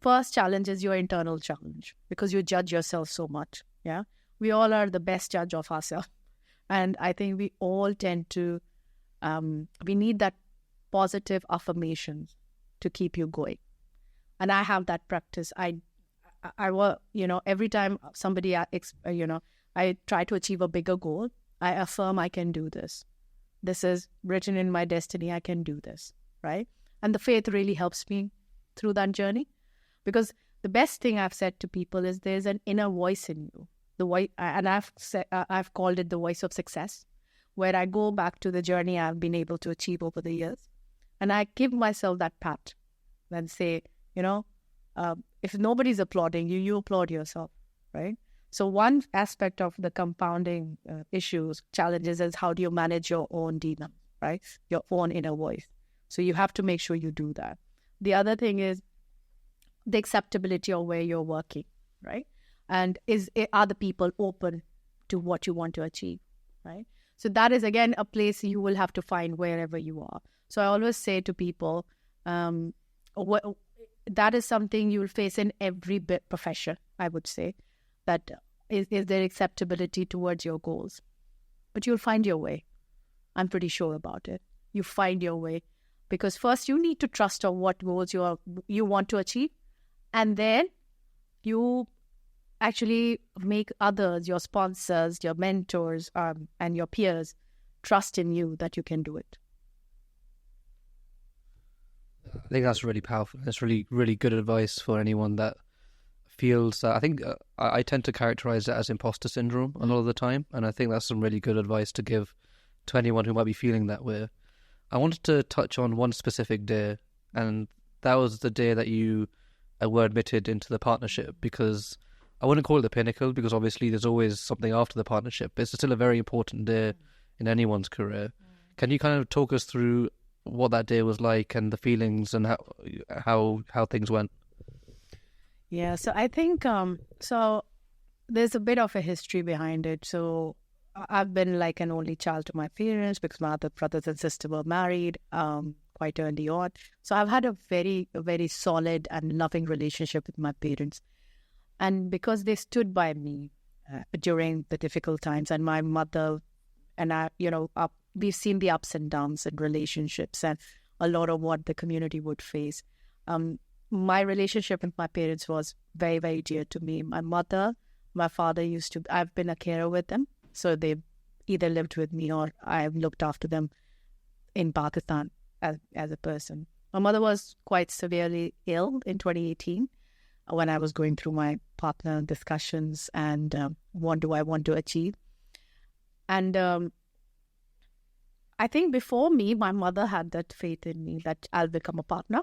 S3: First challenge is your internal challenge, because you judge yourself so much. Yeah, we all are the best judge of ourselves. And I think we all tend to, we need that positive affirmations to keep you going. And I have that practice. I work, every time somebody, I try to achieve a bigger goal, I affirm I can do this. This is written in my destiny. I can do this, right? And the faith really helps me through that journey, because the best thing I've said to people is there's an inner voice in you. The voice, and I've called it the voice of success, where I go back to the journey I've been able to achieve over the years, and I give myself that pat and say, if nobody's applauding you, you applaud yourself, right? So one aspect of the compounding issues, challenges, is how do you manage your own demon, right? Your own inner voice. So you have to make sure you do that. The other thing is the acceptability of where you're working, right? And are the people open to what you want to achieve, right? So that is, again, a place you will have to find wherever you are. So I always say to people, that is something you will face in every profession, I would say, that is there acceptability towards your goals. But you'll find your way. I'm pretty sure about it. You find your way. Because first you need to trust on what goals you want to achieve. And then you actually make others, your sponsors, your mentors, and your peers trust in you that you can do it.
S2: I think that's really powerful. That's really, really good advice for anyone that feels that. I think I tend to characterize it as imposter syndrome a lot of the time. And I think that's some really good advice to give to anyone who might be feeling that way. I wanted to touch on one specific day, and that was the day that you were admitted into the partnership, because I wouldn't call it the pinnacle, because obviously there's always something after the partnership, but it's still a very important day in anyone's career. Can you kind of talk us through what that day was like and the feelings and how things went?
S3: Yeah, so I think, so there's a bit of a history behind it. So I've been like an only child to my parents, because my other brothers and sisters were married quite early on. So I've had a very solid and loving relationship with my parents. And because they stood by me during the difficult times, and my mother and I, we've seen the ups and downs in relationships. And a lot of what the community would face. My relationship with my parents was very, very dear to me. My mother, my father I've been a carer with them. So they either lived with me or I've looked after them in Pakistan as a person. My mother was quite severely ill in 2018 when I was going through my partner discussions and what do I want to achieve. And I think before me, my mother had that faith in me that I'll become a partner,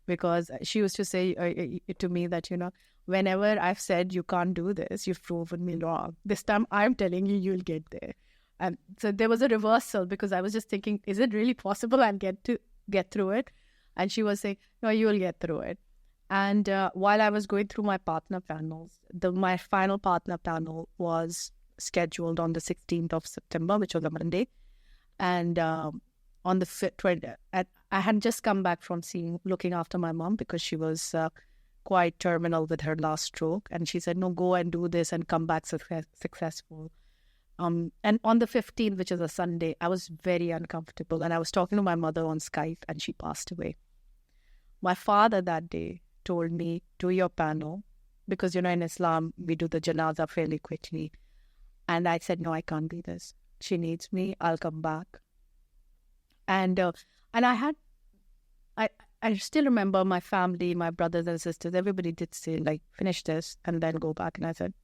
S3: because she used to say to me that, whenever I've said you can't do this, you've proven me wrong. This time I'm telling you, you'll get there. And so there was a reversal, because I was just thinking, is it really possible I'll get through it? And she was saying, no, you'll get through it. And while I was going through my partner panels, my final partner panel was scheduled on the 16th of September, which was a Monday. And on the 20th, I had just come back from looking after my mom, because she was quite terminal with her last stroke. And she said, no, go and do this and come back successful. And on the 15th, which is a Sunday, I was very uncomfortable. And I was talking to my mother on Skype, and she passed away. My father that day told me, do your panel, because, in Islam, we do the janazah fairly quickly. And I said, no, I can't do this. She needs me. I'll come back. And I still remember my family, my brothers and sisters, everybody did say, finish this and then go back. And I said,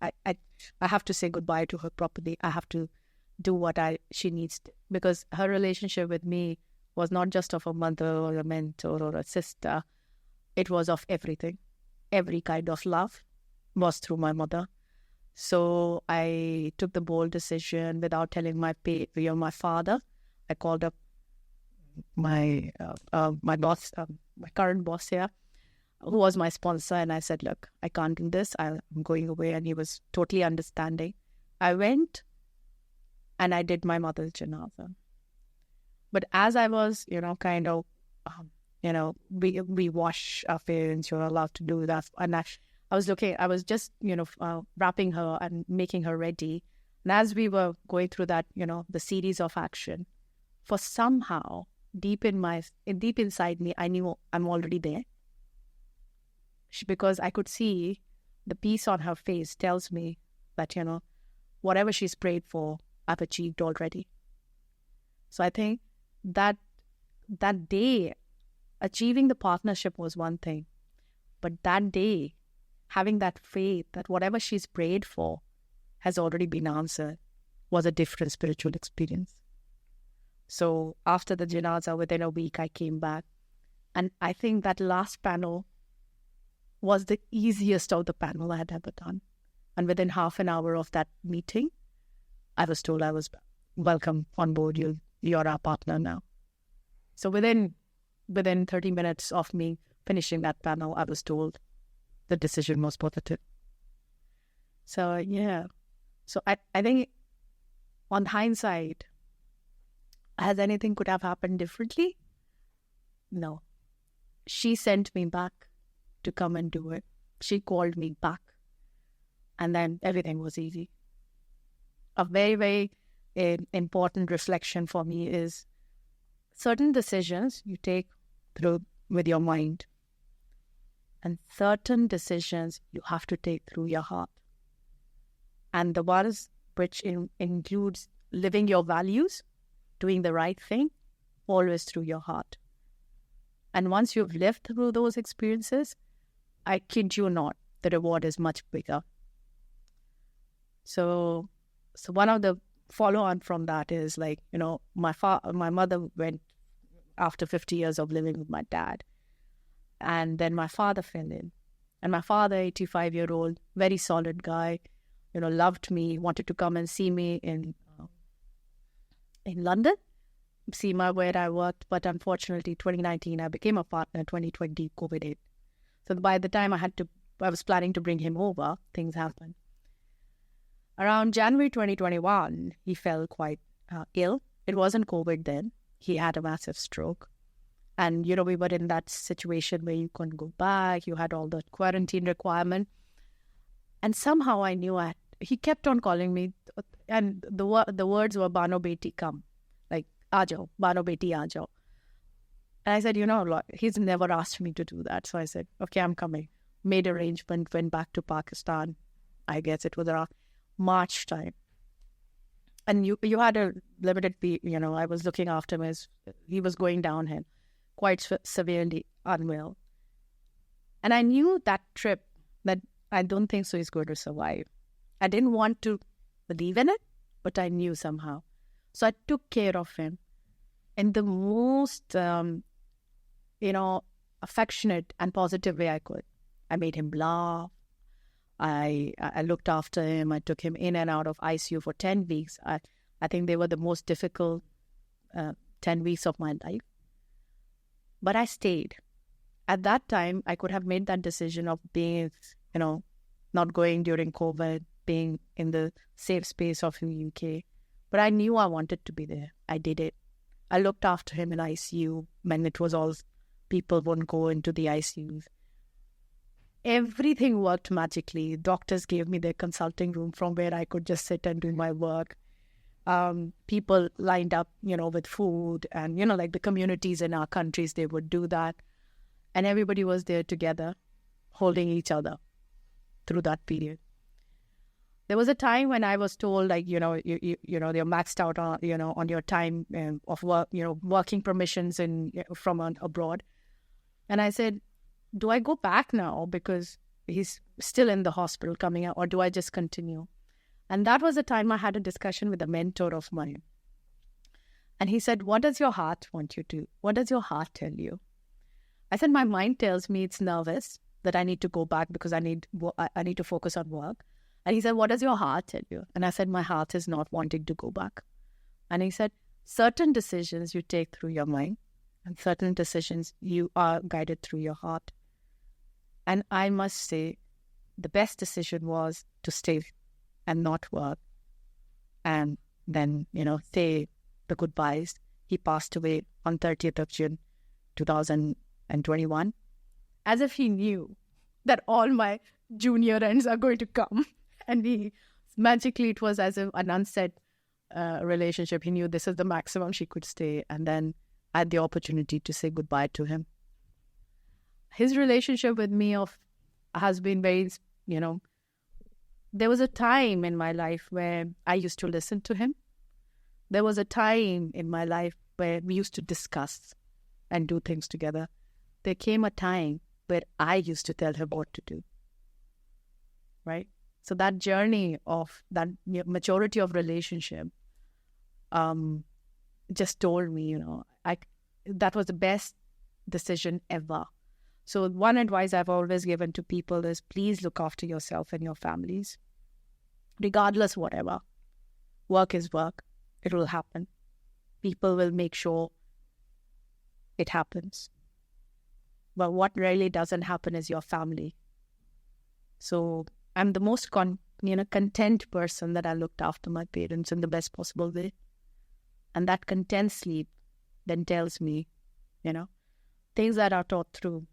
S3: I have to say goodbye to her properly. I have to do what she needs to, because her relationship with me was not just of a mother or a mentor or a sister. It was of everything. Every kind of love was through my mother. So I took the bold decision without telling my father. I called up my boss, my current boss here, who was my sponsor, and I said, look, I can't do this. I'm going away. And he was totally understanding. I went and I did my mother's janazah. But as I was, we wash our parents, you're allowed to do that. And I was just, wrapping her and making her ready. And as we were going through that, the series of action, for somehow, deep inside me, I knew I'm already there. Because I could see the peace on her face tells me that, whatever she's prayed for, I've achieved already. So I think that day, achieving the partnership was one thing. But that day, having that faith that whatever she's prayed for has already been answered was a different spiritual experience. So after the janazah, within a week, I came back. And I think that last panel was the easiest of the panel I had ever done. And within half an hour of that meeting, I was told I was welcome on board. You're our partner now. So within 30 minutes of me finishing that panel, I was told the decision was positive. So, yeah. So I think on hindsight, has anything could have happened differently? No. She sent me back to come and do it. She called me back. And then everything was easy. A very, very important reflection for me is certain decisions you take through with your mind. And certain decisions you have to take through your heart. And the ones which includes living your values, doing the right thing, always through your heart. And once you've lived through those experiences, I kid you not, the reward is much bigger. So one of the follow-on from that is my mother went after 50 years of living with my dad. And then my father fell in. And my father, 85-year-old, very solid guy, loved me, wanted to come and see me in London, see where I worked. But unfortunately, 2019, I became a partner. 2020, COVID hit. So by the time I was planning to bring him over, things happened. Around January 2021, he fell quite ill. It wasn't COVID then. He had a massive stroke. And, we were in that situation where you couldn't go back. You had all the quarantine requirement. And somehow I knew he kept on calling me. And the words were, Bano Beti, come. Like, aa jao, Bano Beti, aa jao. And I said, he's never asked me to do that. So I said, okay, I'm coming. Made arrangement, went back to Pakistan. I guess it was around March time. And you had a limited, I was looking after him as he was going downhill, quite severely unwell. And I knew that trip that I don't think so he's going to survive. I didn't want to believe in it, but I knew somehow. So I took care of him in the most, affectionate and positive way I could. I made him laugh. I looked after him. I took him in and out of ICU for 10 weeks. I think they were the most difficult 10 weeks of my life. But I stayed. At that time, I could have made that decision of being, not going during COVID, being in the safe space of the UK. But I knew I wanted to be there. I did it. I looked after him in ICU when it was all, people wouldn't go into the ICUs. Everything worked magically. Doctors gave me their consulting room from where I could just sit and do my work. People lined up, with food and, like the communities in our countries, they would do that. And everybody was there together, holding each other through that period. There was a time when I was told, like, you're maxed out on, on your time of work, working permissions from abroad. And I said, do I go back now because he's still in the hospital coming out, or do I just continue? And that was the time I had a discussion with a mentor of mine. And he said, what does your heart want you to? What does your heart tell you? I said, my mind tells me it's nervous, that I need to go back because I need to focus on work. And he said, what does your heart tell you? And I said, my heart is not wanting to go back. And he said, certain decisions you take through your mind, and certain decisions you are guided through your heart. And I must say, the best decision was to stay and not work. And then, say the goodbyes. He passed away on 30th of June, 2021, as if he knew that all my junior ends are going to come. And magically, it was as if an unsaid relationship. He knew this is the maximum she could stay. And then I had the opportunity to say goodbye to him. His relationship with me has been very, there was a time in my life where I used to listen to him. There was a time in my life where we used to discuss and do things together. There came a time where I used to tell him what to do. Right? So that journey of that maturity of relationship just told me, that was the best decision ever. So one advice I've always given to people is please look after yourself and your families, regardless whatever. Work is work. It will happen. People will make sure it happens. But what really doesn't happen is your family. So I'm the most content person that I looked after my parents in the best possible way. And that content sleep then tells me, things that are taught through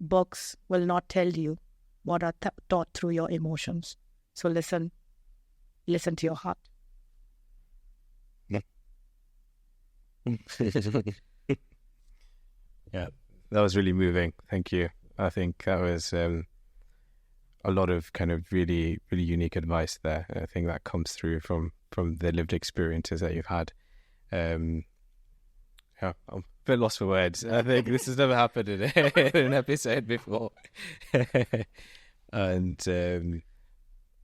S3: books will not tell you what are taught through your emotions. So listen to your heart.
S4: Yeah, that was really moving. Thank you. I think that was a lot of kind of really, really unique advice there. I think that comes through from the lived experiences that you've had. I'm a bit lost for words. I think this has never happened in an episode before. And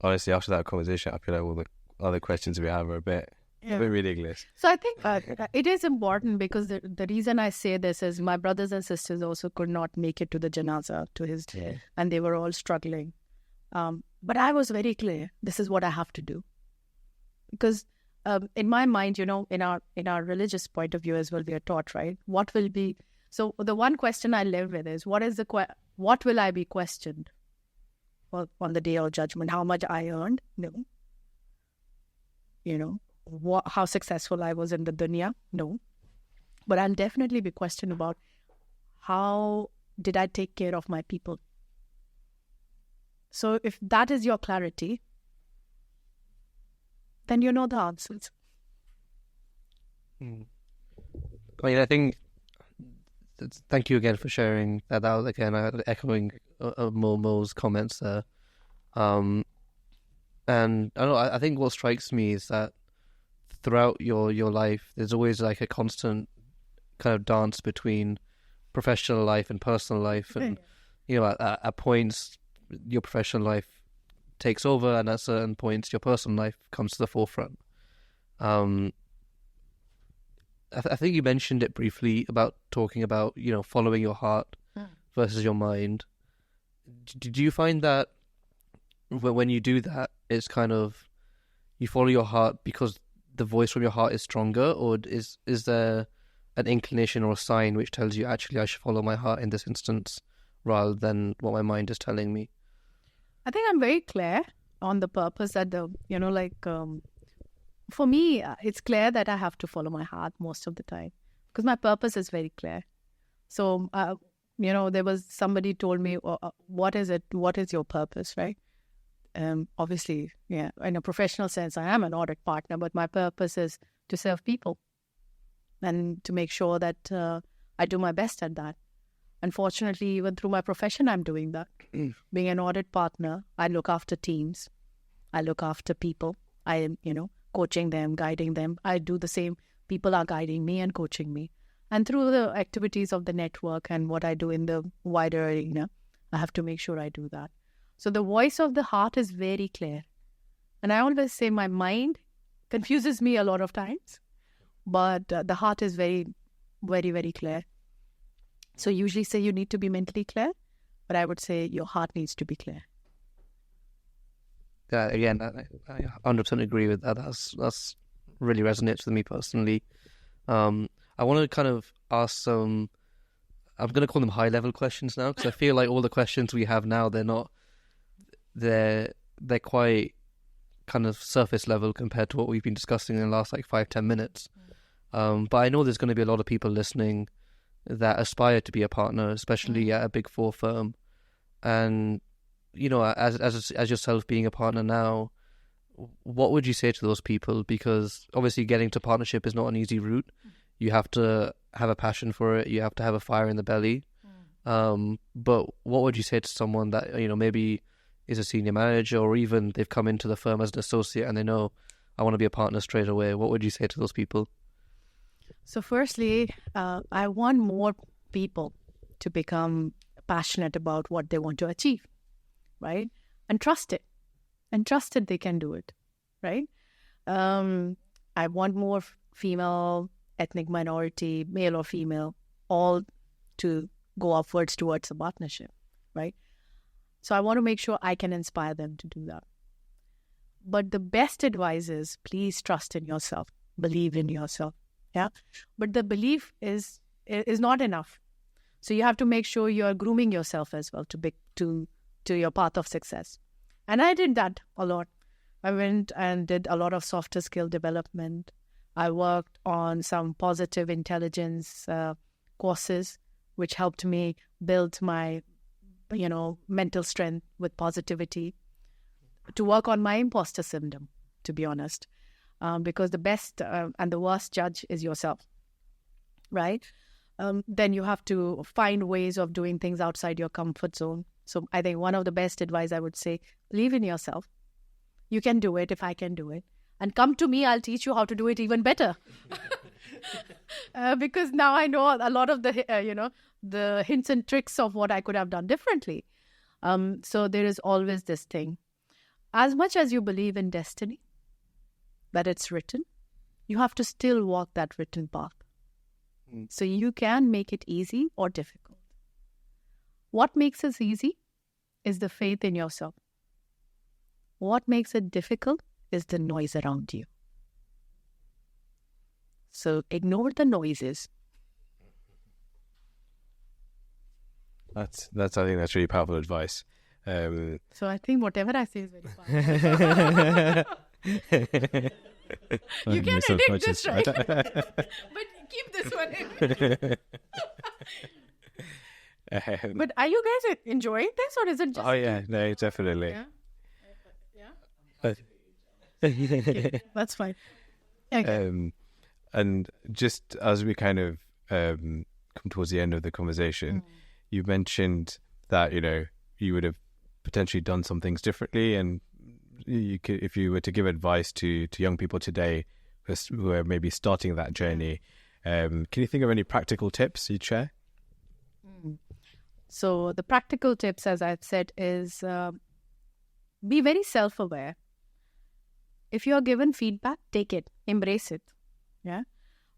S4: honestly, after that conversation, I feel like all the other questions we have are a bit ridiculous.
S3: So I think it is important because the reason I say this is my brothers and sisters also could not make it to the janaza, to his day, and they were all struggling. But I was very clear, this is what I have to do. Because in my mind, in our religious point of view as well, we are taught, right? What will be... So the one question I live with is, what will I be questioned? Well, on the day of judgment, how much I earned? No. How successful I was in the dunya? No. But I'll definitely be questioned about how did I take care of my people? So if that is your clarity, then you know the answers.
S2: I mean, I think. Thank you again for sharing that out. Again, echoing Mo's comments there. And I don't know. I think what strikes me is that throughout your life, there's always like a constant kind of dance between professional life and personal life, and at points your professional life takes over, and at certain points your personal life comes to the forefront. I think you mentioned it briefly about talking about following your heart versus your mind. Do you find that when you do that, it's kind of you follow your heart because the voice from your heart is stronger, or is there an inclination or a sign which tells you actually I should follow my heart in this instance rather than what my mind is telling me?
S3: I think I'm very clear on the purpose that for me, it's clear that I have to follow my heart most of the time because my purpose is very clear. So, there was somebody told me, what is it? What is your purpose, right? Obviously, in a professional sense, I am an audit partner, but my purpose is to serve people and to make sure that I do my best at that. Unfortunately, even through my profession, I'm doing that. Being an audit partner, I look after teams. I look after people. I am, coaching them, guiding them. I do the same. People are guiding me and coaching me. And through the activities of the network and what I do in the wider arena, I have to make sure I do that. So the voice of the heart is very clear. And I always say my mind confuses me a lot of times, but the heart is very, very, very clear. So usually say you need to be mentally clear, but I would say your heart needs to be clear.
S2: Yeah, again, I 100% agree with that. That's really resonates with me personally. I want to kind of ask some, I'm going to call them high-level questions now, because I feel like all the questions we have now, they're quite kind of surface level compared to what we've been discussing in the last 5-10 minutes. But I know there's going to be a lot of people listening that aspire to be a partner, especially at a Big Four firm. And as yourself being a partner now, what would you say to those people? Because obviously getting to partnership is not an easy route. You have to have a passion for it. You have to have a fire in the belly. But what would you say to someone that, maybe is a senior manager, or even they've come into the firm as an associate and they know, I want to be a partner straight away? What would you say to those people?
S3: So firstly, I want more people to become passionate about what they want to achieve, right? And trust it. And trust it they can do it, right? I want more female, ethnic minority, male or female, all to go upwards towards a partnership, right? So I want to make sure I can inspire them to do that. But the best advice is please trust in yourself, believe in yourself, yeah? But the belief is not enough. So you have to make sure you're grooming yourself as well to your path of success. And I did that a lot. I went and did a lot of softer skill development. I worked on some positive intelligence courses, which helped me build my, mental strength with positivity, to work on my imposter syndrome, to be honest, because the best and the worst judge is yourself, right? Then you have to find ways of doing things outside your comfort zone. So I think one of the best advice I would say, believe in yourself. You can do it if I can do it. And come to me, I'll teach you how to do it even better. Because now I know a lot of the hints and tricks of what I could have done differently. So there is always this thing. As much as you believe in destiny, that it's written, you have to still walk that written path. So you can make it easy or difficult. What makes it easy is the faith in yourself. What makes it difficult is the noise around you. So ignore the noises.
S4: I think that's really powerful advice.
S3: So I think whatever I say is very fine. You can edit this, right? But keep this one in. But are you guys enjoying this, or is it just...
S4: Oh yeah, no, definitely.
S3: Yeah. Okay, that's fine. Okay.
S4: And just as we kind of come towards the end of the conversation, you mentioned that, you would have potentially done some things differently, and you could, if you were to give advice to young people today who are maybe starting that journey, can you think of any practical tips you'd share?
S3: So the practical tips, as I've said, is be very self-aware. If you are given feedback, take it, embrace it. Yeah,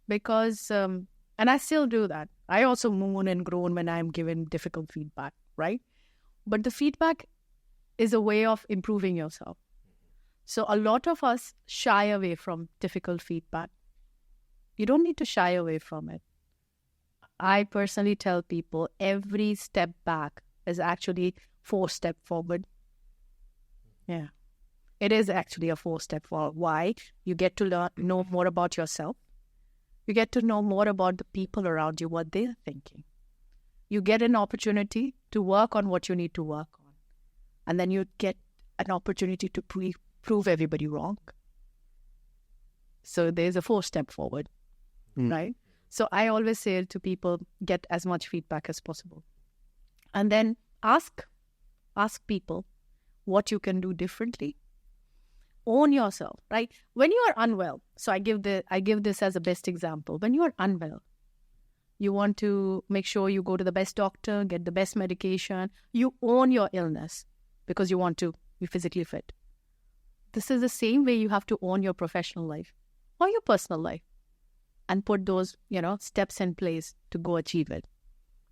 S3: because and I still do that. I also moan and groan when I'm given difficult feedback, right? But the feedback is a way of improving yourself. So a lot of us shy away from difficult feedback. You don't need to shy away from it. I personally tell people every step back is actually 4 steps forward. Yeah. It is actually a 4-step forward. Why? You get to know more about yourself. You get to know more about the people around you, what they're thinking. You get an opportunity to work on what you need to work on. And then you get an opportunity to prove everybody wrong. So there's a 4-step forward, right? So I always say to people, get as much feedback as possible. And then ask people what you can do differently. Own yourself, right? When you are unwell, so I give this as a best example. When you are unwell, you want to make sure you go to the best doctor, get the best medication. You own your illness because you want to be physically fit. This is the same way you have to own your professional life or your personal life and put those, steps in place to go achieve it,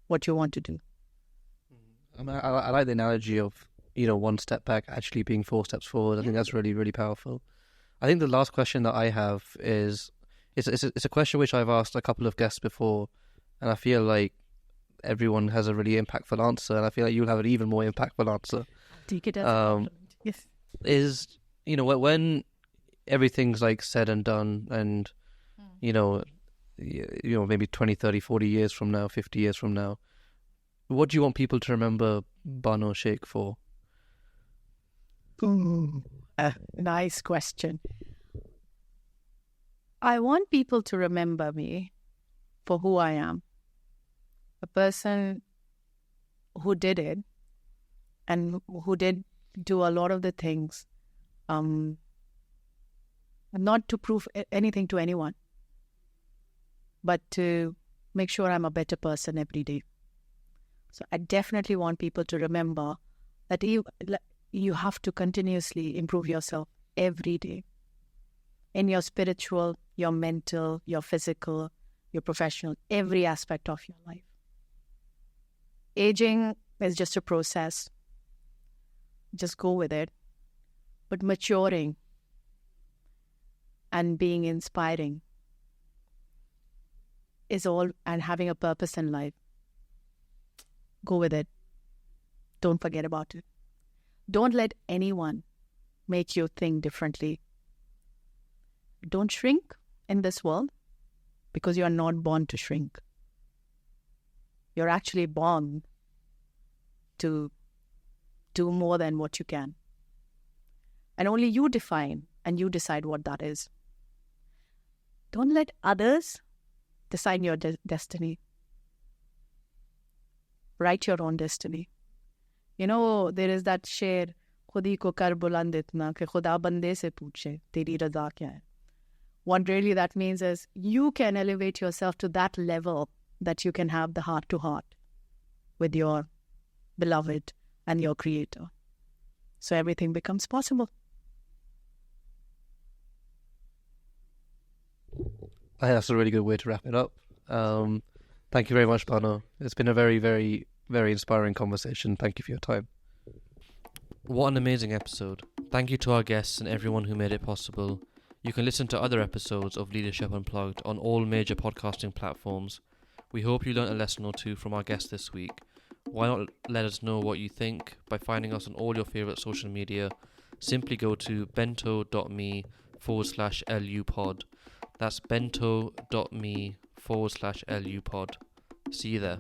S3: what you want to do.
S2: I like the analogy of, 1 step back actually being 4 steps forward. I think that's really, really powerful. I think the last question that I have is, it's a question which I've asked a couple of guests before, and I feel like everyone has a really impactful answer, and I feel like you'll have an even more impactful answer.
S3: Take it as a compliment. Yes.
S2: Is, when everything's like said and done, and, maybe 20, 30, 40 years from now, 50 years from now, what do you want people to remember Bano Sheikh for?
S3: Nice question. I want people to remember me for who I am. A person who did it and who did do a lot of the things, not to prove anything to anyone, but to make sure I'm a better person every day. So I definitely want people to remember that you have to continuously improve yourself every day. In your spiritual, your mental, your physical, your professional, every aspect of your life. Aging is just a process. Just go with it. But maturing and being inspiring is all, and having a purpose in life. Go with it. Don't forget about it. Don't let anyone make you think differently. Don't shrink in this world because you are not born to shrink. You're actually born to do more than what you can. And only you define and you decide what that is. Don't let others decide your destiny. Write your own destiny. There is that sher, खुद ही को कर बुलंद इतना कि खुदा बंदे से पूछे तेरी रज़ा क्या है. What really that means is you can elevate yourself to that level that you can have the heart to heart with your beloved and your creator. So everything becomes possible.
S2: I think that's a really good way to wrap it up. Thank you very much, Bano. It's been a very, very, very inspiring conversation. Thank you for your time.
S1: What an amazing episode. Thank you to our guests and everyone who made it possible. You can listen to other episodes of Leadership Unplugged on all major podcasting platforms. We hope you learnt a lesson or two from our guest this week. Why not let us know what you think by finding us on all your favourite social media. Simply go to bento.me/LUpod. That's bento.me/LUpod. See you there.